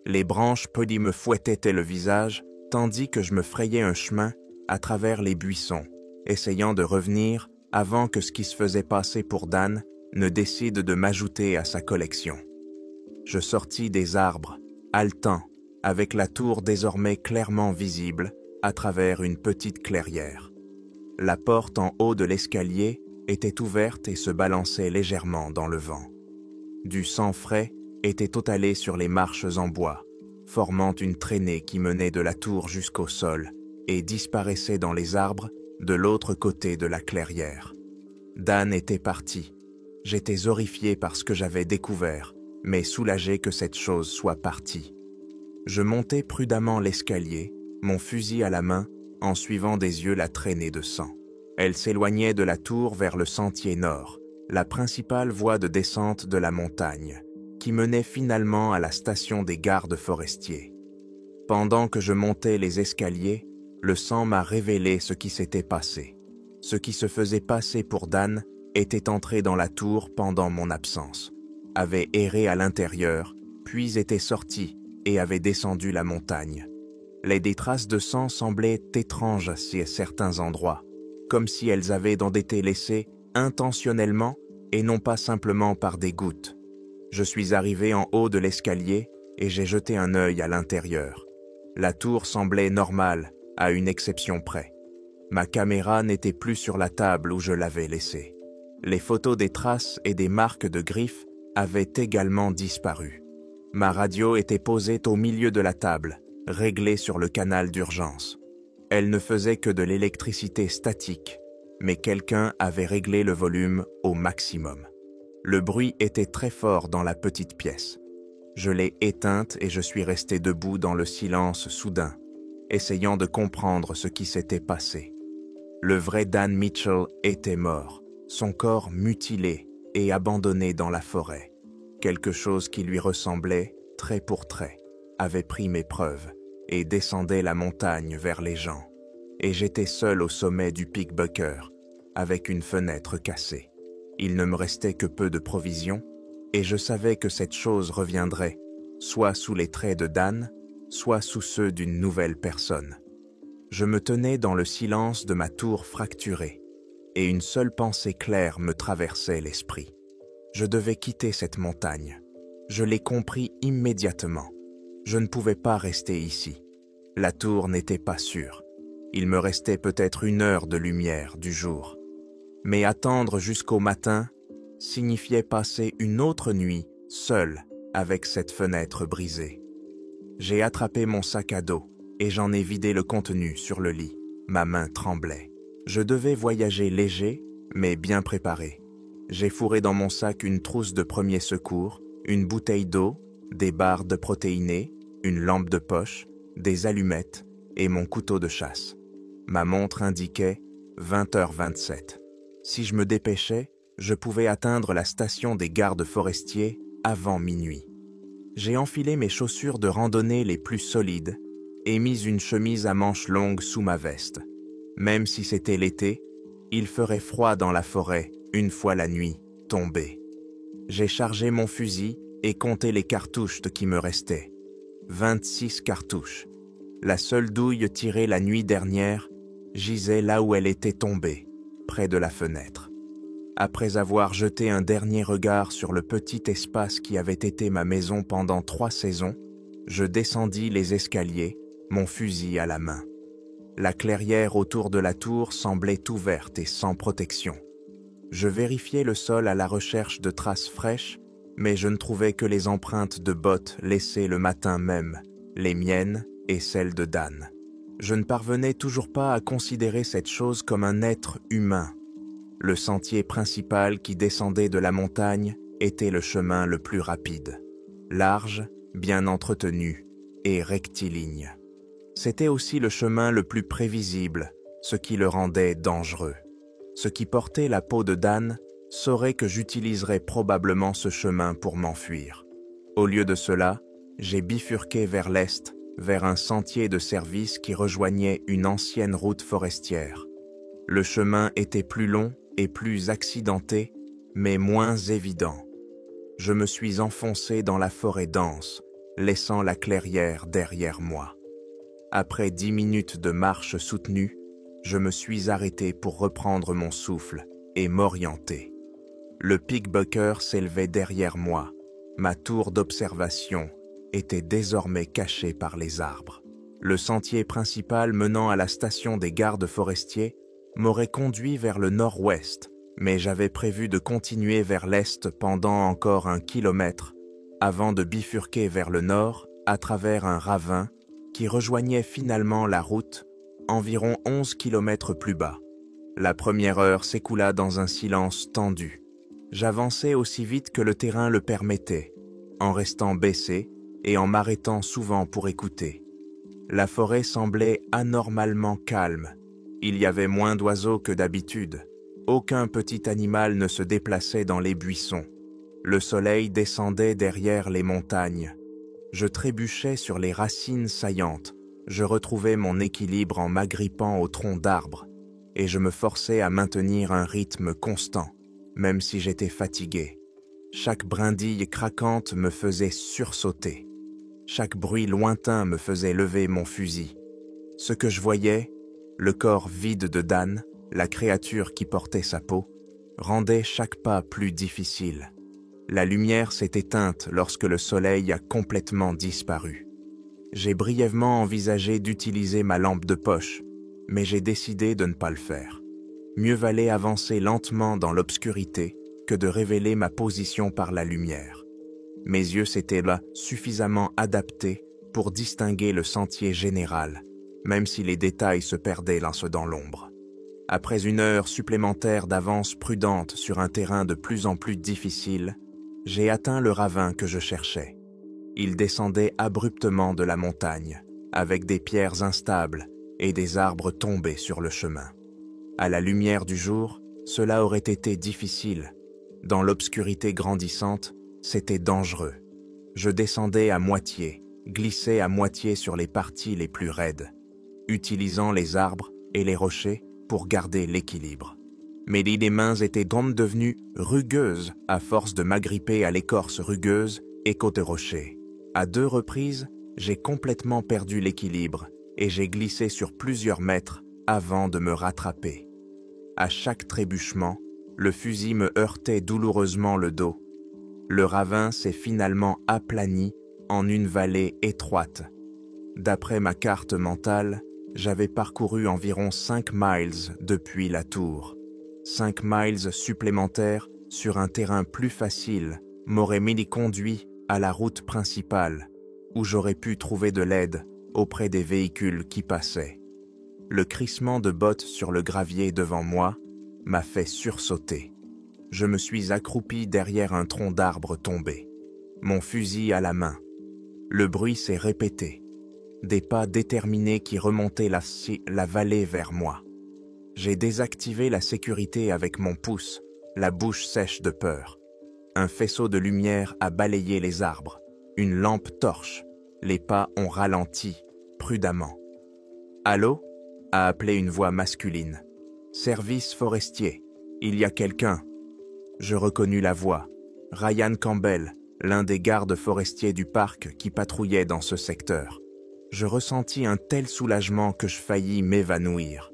Les branches polies me fouettaient le visage, tandis que je me frayais un chemin à travers les buissons, essayant de revenir avant que ce qui se faisait passer pour Dan ne décide de m'ajouter à sa collection. Je sortis des arbres, haletant, avec la tour désormais clairement visible à travers une petite clairière. La porte en haut de l'escalier était ouverte et se balançait légèrement dans le vent. Du sang frais était étalé sur les marches en bois, formant une traînée qui menait de la tour jusqu'au sol et disparaissait dans les arbres de l'autre côté de la clairière. Dan était parti. J'étais horrifié par ce que j'avais découvert, mais soulagé que cette chose soit partie. Je montai prudemment l'escalier, mon fusil à la main, en suivant des yeux la traînée de sang. Elle s'éloignait de la tour vers le sentier nord, la principale voie de descente de la montagne, qui menait finalement à la station des gardes forestiers. Pendant que je montais les escaliers, le sang m'a révélé ce qui s'était passé. Ce qui se faisait passer pour Dan était entré dans la tour pendant mon absence, avait erré à l'intérieur, puis était sorti et avait descendu la montagne. Des traces de sang semblaient étranges à certains endroits, comme si elles avaient été laissées intentionnellement et non pas simplement par des gouttes. Je suis arrivé en haut de l'escalier et j'ai jeté un œil à l'intérieur. La tour semblait normale, à une exception près. Ma caméra n'était plus sur la table où je l'avais laissée. Les photos des traces et des marques de griffes avaient également disparu. Ma radio était posée au milieu de la table, réglée sur le canal d'urgence. Elle ne faisait que de l'électricité statique, mais quelqu'un avait réglé le volume au maximum. Le bruit était très fort dans la petite pièce. Je l'ai éteinte et je suis resté debout dans le silence soudain, essayant de comprendre ce qui s'était passé. Le vrai Dan Mitchell était mort, son corps mutilé et abandonné dans la forêt. Quelque chose qui lui ressemblait, trait pour trait, avait pris mes preuves et descendait la montagne vers les gens. Et j'étais seul au sommet du pic Bucker, avec une fenêtre cassée. Il ne me restait que peu de provisions, et je savais que cette chose reviendrait, soit sous les traits de Dan, soit sous ceux d'une nouvelle personne. Je me tenais dans le silence de ma tour fracturée, et une seule pensée claire me traversait l'esprit. Je devais quitter cette montagne. Je l'ai compris immédiatement. Je ne pouvais pas rester ici. La tour n'était pas sûre. Il me restait peut-être 1 heure de lumière du jour. Mais attendre jusqu'au matin signifiait passer une autre nuit seul avec cette fenêtre brisée. J'ai attrapé mon sac à dos et j'en ai vidé le contenu sur le lit. Ma main tremblait. Je devais voyager léger, mais bien préparé. J'ai fourré dans mon sac une trousse de premiers secours, une bouteille d'eau, des barres de protéinés, une lampe de poche, des allumettes et mon couteau de chasse. Ma montre indiquait 20h27. Si je me dépêchais, je pouvais atteindre la station des gardes forestiers avant minuit. J'ai enfilé mes chaussures de randonnée les plus solides et mis une chemise à manches longues sous ma veste. Même si c'était l'été, il ferait froid dans la forêt une fois la nuit tombée. J'ai chargé mon fusil et compté les cartouches qui me restaient. 26 cartouches. La seule douille tirée la nuit dernière gisait là où elle était tombée, près de la fenêtre. Après avoir jeté un dernier regard sur le petit espace qui avait été ma maison pendant 3 saisons, je descendis les escaliers, mon fusil à la main. La clairière autour de la tour semblait ouverte et sans protection. Je vérifiai le sol à la recherche de traces fraîches, mais je ne trouvais que les empreintes de bottes laissées le matin même, les miennes et celles de Dan. Je ne parvenais toujours pas à considérer cette chose comme un être humain. Le sentier principal qui descendait de la montagne était le chemin le plus rapide, large, bien entretenu et rectiligne. C'était aussi le chemin le plus prévisible, ce qui le rendait dangereux. Ce qui portait la peau de Dan saurait que j'utiliserais probablement ce chemin pour m'enfuir. Au lieu de cela, j'ai bifurqué vers l'est, vers un sentier de service qui rejoignait une ancienne route forestière. Le chemin était plus long et plus accidenté, mais moins évident. Je me suis enfoncé dans la forêt dense, laissant la clairière derrière moi. Après 10 minutes de marche soutenue, je me suis arrêté pour reprendre mon souffle et m'orienter. Le pickbucker s'élevait derrière moi. Ma tour d'observation était désormais cachée par les arbres. Le sentier principal menant à la station des gardes forestiers m'aurait conduit vers le nord-ouest, mais j'avais prévu de continuer vers l'est pendant encore 1 kilomètre, avant de bifurquer vers le nord à travers un ravin qui rejoignait finalement la route environ 11 kilomètres plus bas. La première heure s'écoula dans un silence tendu. J'avançais aussi vite que le terrain le permettait, en restant baissé et en m'arrêtant souvent pour écouter. La forêt semblait anormalement calme. Il y avait moins d'oiseaux que d'habitude. Aucun petit animal ne se déplaçait dans les buissons. Le soleil descendait derrière les montagnes. Je trébuchais sur les racines saillantes. Je retrouvais mon équilibre en m'agrippant au tronc d'arbres et je me forçais à maintenir un rythme constant, même si j'étais fatigué. Chaque brindille craquante me faisait sursauter. Chaque bruit lointain me faisait lever mon fusil. Ce que je voyais, le corps vide de Dan, la créature qui portait sa peau, rendait chaque pas plus difficile. La lumière s'est éteinte lorsque le soleil a complètement disparu. J'ai brièvement envisagé d'utiliser ma lampe de poche, mais j'ai décidé de ne pas le faire. Mieux valait avancer lentement dans l'obscurité que de révéler ma position par la lumière. Mes yeux s'étaient là suffisamment adaptés pour distinguer le sentier général, même si les détails se perdaient dans l'ombre. Après 1 heure supplémentaire d'avance prudente sur un terrain de plus en plus difficile, j'ai atteint le ravin que je cherchais. Il descendait abruptement de la montagne, avec des pierres instables et des arbres tombés sur le chemin. À la lumière du jour, cela aurait été difficile. Dans l'obscurité grandissante, c'était dangereux. Je descendais à moitié, glissais à moitié sur les parties les plus raides, utilisant les arbres et les rochers pour garder l'équilibre. Mes mains étaient donc devenues rugueuses à force de m'agripper à l'écorce rugueuse et côté rocher. À 2 reprises, j'ai complètement perdu l'équilibre et j'ai glissé sur plusieurs mètres avant de me rattraper. À chaque trébuchement, le fusil me heurtait douloureusement le dos. Le ravin s'est finalement aplani en une vallée étroite. D'après ma carte mentale, j'avais parcouru environ 5 miles depuis la tour. 5 miles supplémentaires sur un terrain plus facile m'auraient conduit à la route principale, où j'aurais pu trouver de l'aide auprès des véhicules qui passaient. Le crissement de bottes sur le gravier devant moi m'a fait sursauter. Je me suis accroupi derrière un tronc d'arbre tombé, mon fusil à la main. Le bruit s'est répété, des pas déterminés qui remontaient la vallée vers moi. J'ai désactivé la sécurité avec mon pouce, la bouche sèche de peur. Un faisceau de lumière a balayé les arbres, une lampe torche. Les pas ont ralenti, prudemment. « Allô ?» a appelé une voix masculine. « Service forestier, il y a quelqu'un, Je reconnus la voix. Ryan Campbell, l'un des gardes forestiers du parc qui patrouillait dans ce secteur. Je ressentis un tel soulagement que je faillis m'évanouir.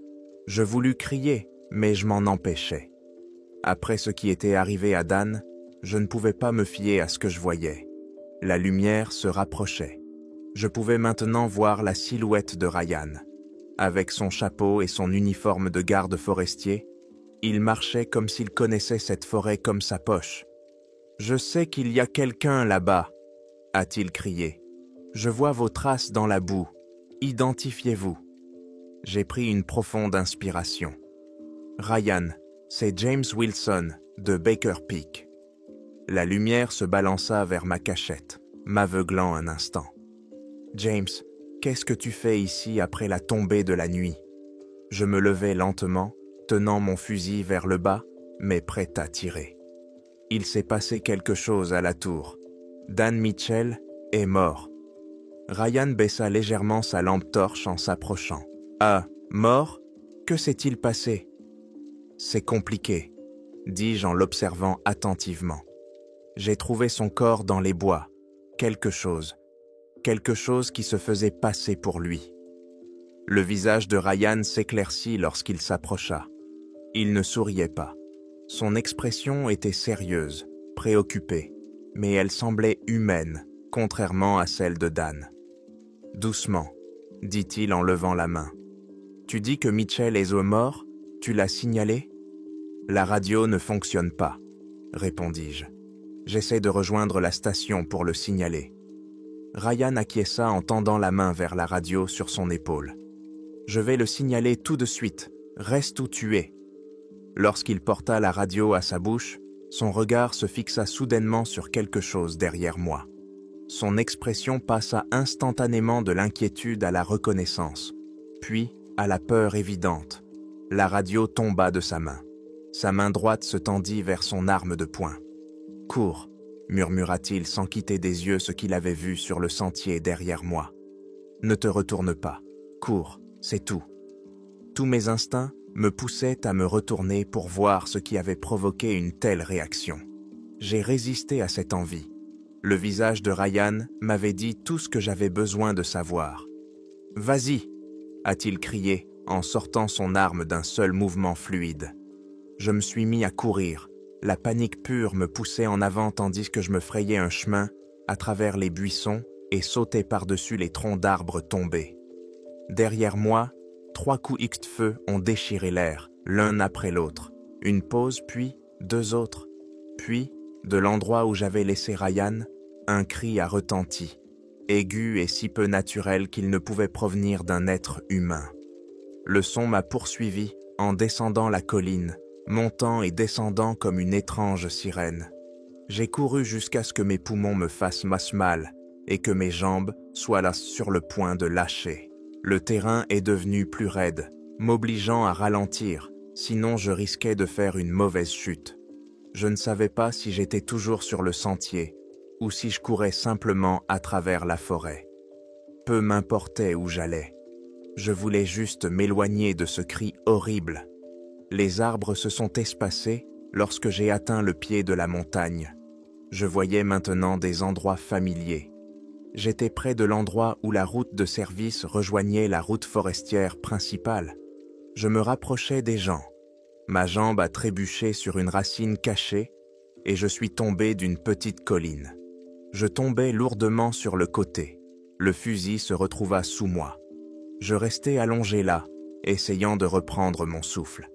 Je voulus crier, mais je m'en empêchais. Après ce qui était arrivé à Dan, je ne pouvais pas me fier à ce que je voyais. La lumière se rapprochait. Je pouvais maintenant voir la silhouette de Ryan. Avec son chapeau et son uniforme de garde forestier, il marchait comme s'il connaissait cette forêt comme sa poche. « Je sais qu'il y a quelqu'un là-bas » a-t-il crié. « Je vois vos traces dans la boue. Identifiez-vous. » J'ai pris une profonde inspiration. « Ryan, c'est James Wilson de Baker Peak. » La lumière se balança vers ma cachette, m'aveuglant un instant. « James, qu'est-ce que tu fais ici après la tombée de la nuit ?» Je me levai lentement, tenant mon fusil vers le bas, mais prêt à tirer. Il s'est passé quelque chose à la tour. Dan Mitchell est mort. Ryan baissa légèrement sa lampe torche en s'approchant. « Ah, mort? Que s'est-il passé ?»« C'est compliqué, » dis-je en l'observant attentivement. J'ai trouvé son corps dans les bois. Quelque chose qui se faisait passer pour lui. Le visage de Ryan s'éclaircit lorsqu'il s'approcha. Il ne souriait pas. Son expression était sérieuse, préoccupée, mais elle semblait humaine, contrairement à celle de Dan. « Doucement, » dit-il en levant la main. « Tu dis que Mitchell est mort? Tu l'as signalé ?»« La radio ne fonctionne pas, » répondis-je. « J'essaie de rejoindre la station pour le signaler. » Ryan acquiesça en tendant la main vers la radio sur son épaule. « Je vais le signaler tout de suite. Reste où tu es. » Lorsqu'il porta la radio à sa bouche, son regard se fixa soudainement sur quelque chose derrière moi. Son expression passa instantanément de l'inquiétude à la reconnaissance, puis à la peur évidente. La radio tomba de sa main. Sa main droite se tendit vers son arme de poing. « Cours !» murmura-t-il sans quitter des yeux ce qu'il avait vu sur le sentier derrière moi. « Ne te retourne pas. Cours, c'est tout. » Tous mes instincts me poussaient à me retourner pour voir ce qui avait provoqué une telle réaction. J'ai résisté à cette envie. Le visage de Ryan m'avait dit tout ce que j'avais besoin de savoir. « Vas-y !» a-t-il crié en sortant son arme d'un seul mouvement fluide. Je me suis mis à courir. La panique pure me poussait en avant tandis que je me frayais un chemin à travers les buissons et sautais par-dessus les troncs d'arbres tombés. Derrière moi, 3 coups X de feu ont déchiré l'air, l'un après l'autre. Une pause, puis 2 autres. Puis, de l'endroit où j'avais laissé Ryan, un cri a retenti, aigu et si peu naturel qu'il ne pouvait provenir d'un être humain. Le son m'a poursuivi en descendant la colline, montant et descendant comme une étrange sirène. J'ai couru jusqu'à ce que mes poumons me fassent mal et que mes jambes soient là sur le point de lâcher. Le terrain est devenu plus raide, m'obligeant à ralentir, sinon je risquais de faire une mauvaise chute. Je ne savais pas si j'étais toujours sur le sentier ou si je courais simplement à travers la forêt. Peu m'importait où j'allais. Je voulais juste m'éloigner de ce cri horrible. Les arbres se sont espacés lorsque j'ai atteint le pied de la montagne. Je voyais maintenant des endroits familiers. J'étais près de l'endroit où la route de service rejoignait la route forestière principale. Je me rapprochais des gens. Ma jambe a trébuché sur une racine cachée et je suis tombé d'une petite colline. Je tombais lourdement sur le côté. Le fusil se retrouva sous moi. Je restai allongé là, essayant de reprendre mon souffle.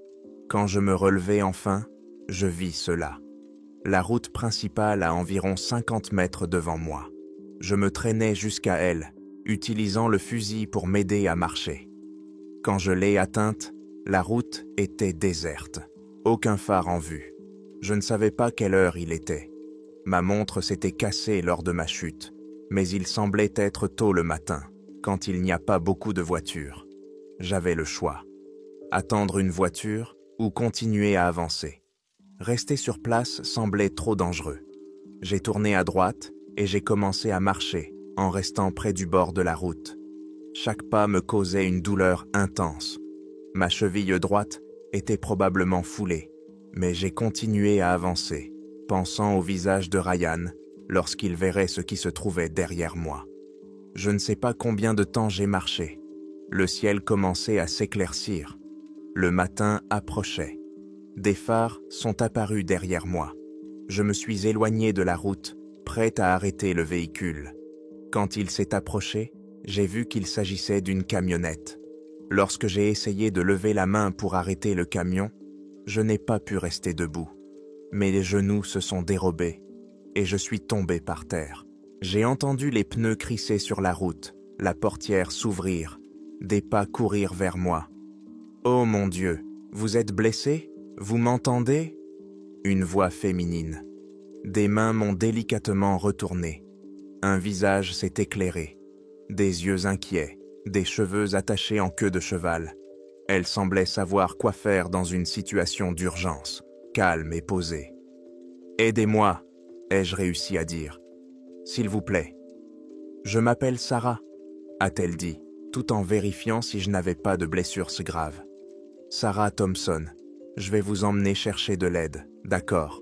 Quand je me relevai enfin, je vis cela. La route principale à environ 50 mètres devant moi. Je me traînais jusqu'à elle, utilisant le fusil pour m'aider à marcher. Quand je l'ai atteinte, la route était déserte. Aucun phare en vue. Je ne savais pas quelle heure il était. Ma montre s'était cassée lors de ma chute, mais il semblait être tôt le matin, quand il n'y a pas beaucoup de voitures. J'avais le choix. Attendre une voiture ou continuer à avancer. Rester sur place semblait trop dangereux. J'ai tourné à droite et j'ai commencé à marcher en restant près du bord de la route. Chaque pas me causait une douleur intense. Ma cheville droite était probablement foulée, Mais j'ai continué à avancer, pensant au visage de Ryan lorsqu'il verrait ce qui se trouvait derrière moi. Je ne sais pas combien de temps j'ai marché. Le ciel commençait à s'éclaircir. Le matin approchait. Des phares sont apparus derrière moi. Je me suis éloigné de la route, prêt à arrêter le véhicule. Quand il s'est approché, j'ai vu qu'il s'agissait d'une camionnette. Lorsque j'ai essayé de lever la main pour arrêter le camion, je n'ai pas pu rester debout. Mes genoux se sont dérobés et je suis tombé par terre. J'ai entendu les pneus crisser sur la route, la portière s'ouvrir, des pas courir vers moi. « Oh mon Dieu, vous êtes blessé? Vous m'entendez » Une voix féminine. Des mains m'ont délicatement retourné. Un visage s'est éclairé. Des yeux inquiets, des cheveux attachés en queue de cheval. Elle semblait savoir quoi faire dans une situation d'urgence, calme et posée. « Aidez-moi » ai-je réussi à dire. « S'il vous plaît. »« Je m'appelle Sarah » a-t-elle dit, tout en vérifiant si je n'avais pas de blessures graves. « Sarah Thompson, je vais vous emmener chercher de l'aide, d'accord ?»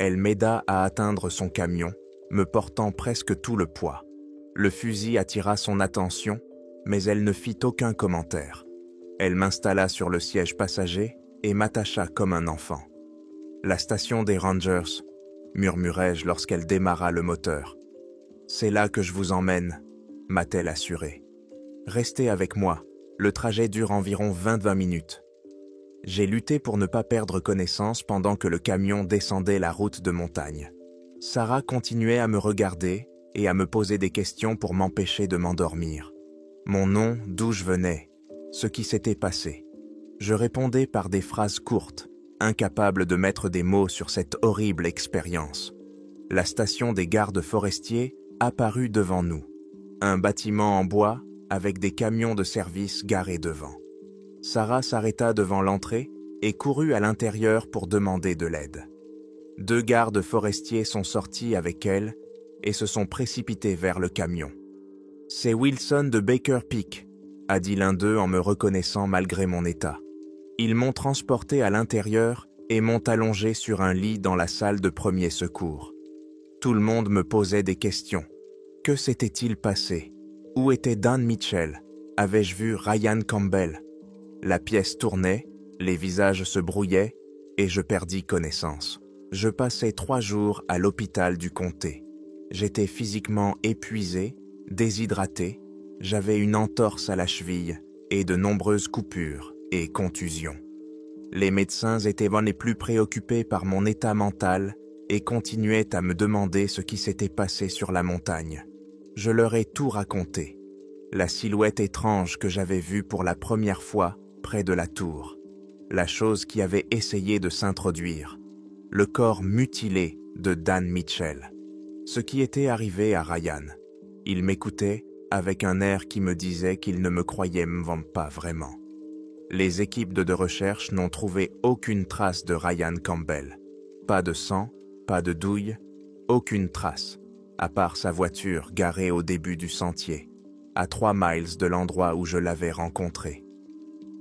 Elle m'aida à atteindre son camion, me portant presque tout le poids. Le fusil attira son attention, mais elle ne fit aucun commentaire. Elle m'installa sur le siège passager et m'attacha comme un enfant. « La station des Rangers » murmurai-je lorsqu'elle démarra le moteur. « C'est là que je vous emmène » m'a-t-elle assuré. « Restez avec moi, le trajet dure environ 20 minutes. » J'ai lutté pour ne pas perdre connaissance pendant que le camion descendait la route de montagne. Sarah continuait à me regarder et à me poser des questions pour m'empêcher de m'endormir. Mon nom, d'où je venais, ce qui s'était passé. Je répondais par des phrases courtes, incapable de mettre des mots sur cette horrible expérience. La station des gardes forestiers apparut devant nous. Un bâtiment en bois avec des camions de service garés devant. Sarah s'arrêta devant l'entrée et courut à l'intérieur pour demander de l'aide. 2 gardes forestiers sont sortis avec elle et se sont précipités vers le camion. « C'est Wilson de Baker Peak », a dit l'un d'eux en me reconnaissant malgré mon état. Ils m'ont transporté à l'intérieur et m'ont allongé sur un lit dans la salle de premier secours. Tout le monde me posait des questions. Que s'était-il passé? Où était Dan Mitchell? Avais-je vu Ryan Campbell? La pièce tournait, les visages se brouillaient et je perdis connaissance. Je passais 3 jours à l'hôpital du comté. J'étais physiquement épuisé, déshydraté, j'avais une entorse à la cheville et de nombreuses coupures et contusions. Les médecins étaient les plus préoccupés par mon état mental et continuaient à me demander ce qui s'était passé sur la montagne. Je leur ai tout raconté. La silhouette étrange que j'avais vue pour la première fois près de la tour. La chose qui avait essayé de s'introduire. Le corps mutilé de Dan Mitchell. Ce qui était arrivé à Ryan. Il m'écoutait avec un air qui me disait qu'il ne me croyait pas vraiment. Les équipes de recherche n'ont trouvé aucune trace de Ryan Campbell. Pas de sang, pas de douille, aucune trace, à part sa voiture garée au début du sentier, à 3 miles de l'endroit où je l'avais rencontré.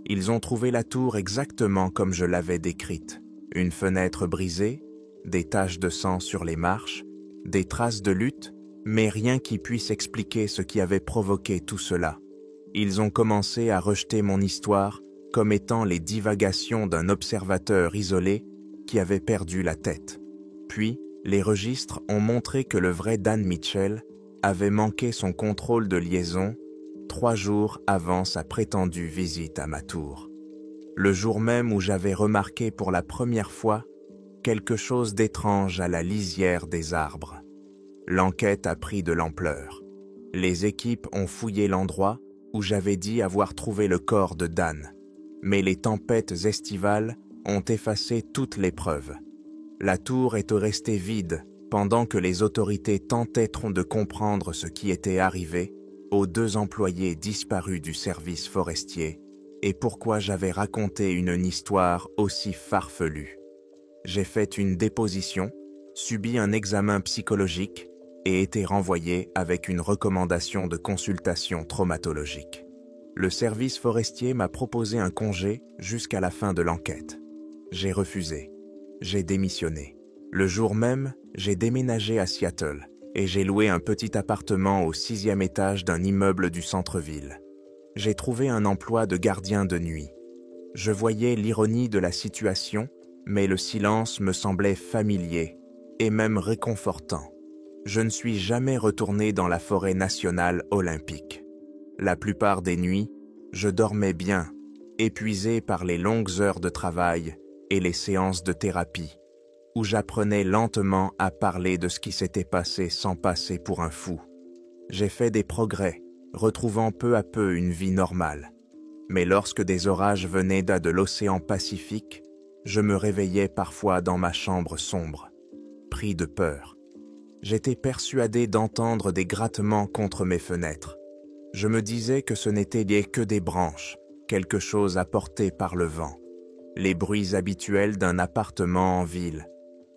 Ils ont trouvé la tour exactement comme je l'avais décrite. Une fenêtre brisée, des taches de sang sur les marches, des traces de lutte, mais rien qui puisse expliquer ce qui avait provoqué tout cela. Ils ont commencé à rejeter mon histoire comme étant les divagations d'un observateur isolé qui avait perdu la tête. Puis, les registres ont montré que le vrai Dan Mitchell avait manqué son contrôle de liaison 3 jours avant sa prétendue visite à ma tour. Le jour même où j'avais remarqué pour la première fois quelque chose d'étrange à la lisière des arbres. L'enquête a pris de l'ampleur. Les équipes ont fouillé l'endroit où j'avais dit avoir trouvé le corps de Dan. Mais les tempêtes estivales ont effacé toutes les preuves. La tour est restée vide pendant que les autorités tentaient de comprendre ce qui était arrivé aux 2 employés disparus du service forestier et pourquoi j'avais raconté une histoire aussi farfelue. J'ai fait une déposition, subi un examen psychologique et été renvoyé avec une recommandation de consultation traumatologique. Le service forestier m'a proposé un congé jusqu'à la fin de l'enquête. J'ai refusé. J'ai démissionné. Le jour même, j'ai déménagé à Seattle et j'ai loué un petit appartement au 6e étage d'un immeuble du centre-ville. J'ai trouvé un emploi de gardien de nuit. Je voyais l'ironie de la situation, mais le silence me semblait familier et même réconfortant. Je ne suis jamais retourné dans la forêt nationale olympique. La plupart des nuits, je dormais bien, épuisé par les longues heures de travail et les séances de thérapie, où j'apprenais lentement à parler de ce qui s'était passé sans passer pour un fou. J'ai fait des progrès, retrouvant peu à peu une vie normale. Mais lorsque des orages venaient de l'océan Pacifique, je me réveillais parfois dans ma chambre sombre, pris de peur. J'étais persuadé d'entendre des grattements contre mes fenêtres. Je me disais que ce n'étaient que des branches, quelque chose apporté par le vent, les bruits habituels d'un appartement en ville.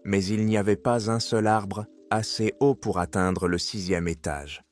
Mais il n'y avait pas un seul arbre assez haut pour atteindre le 6e étage.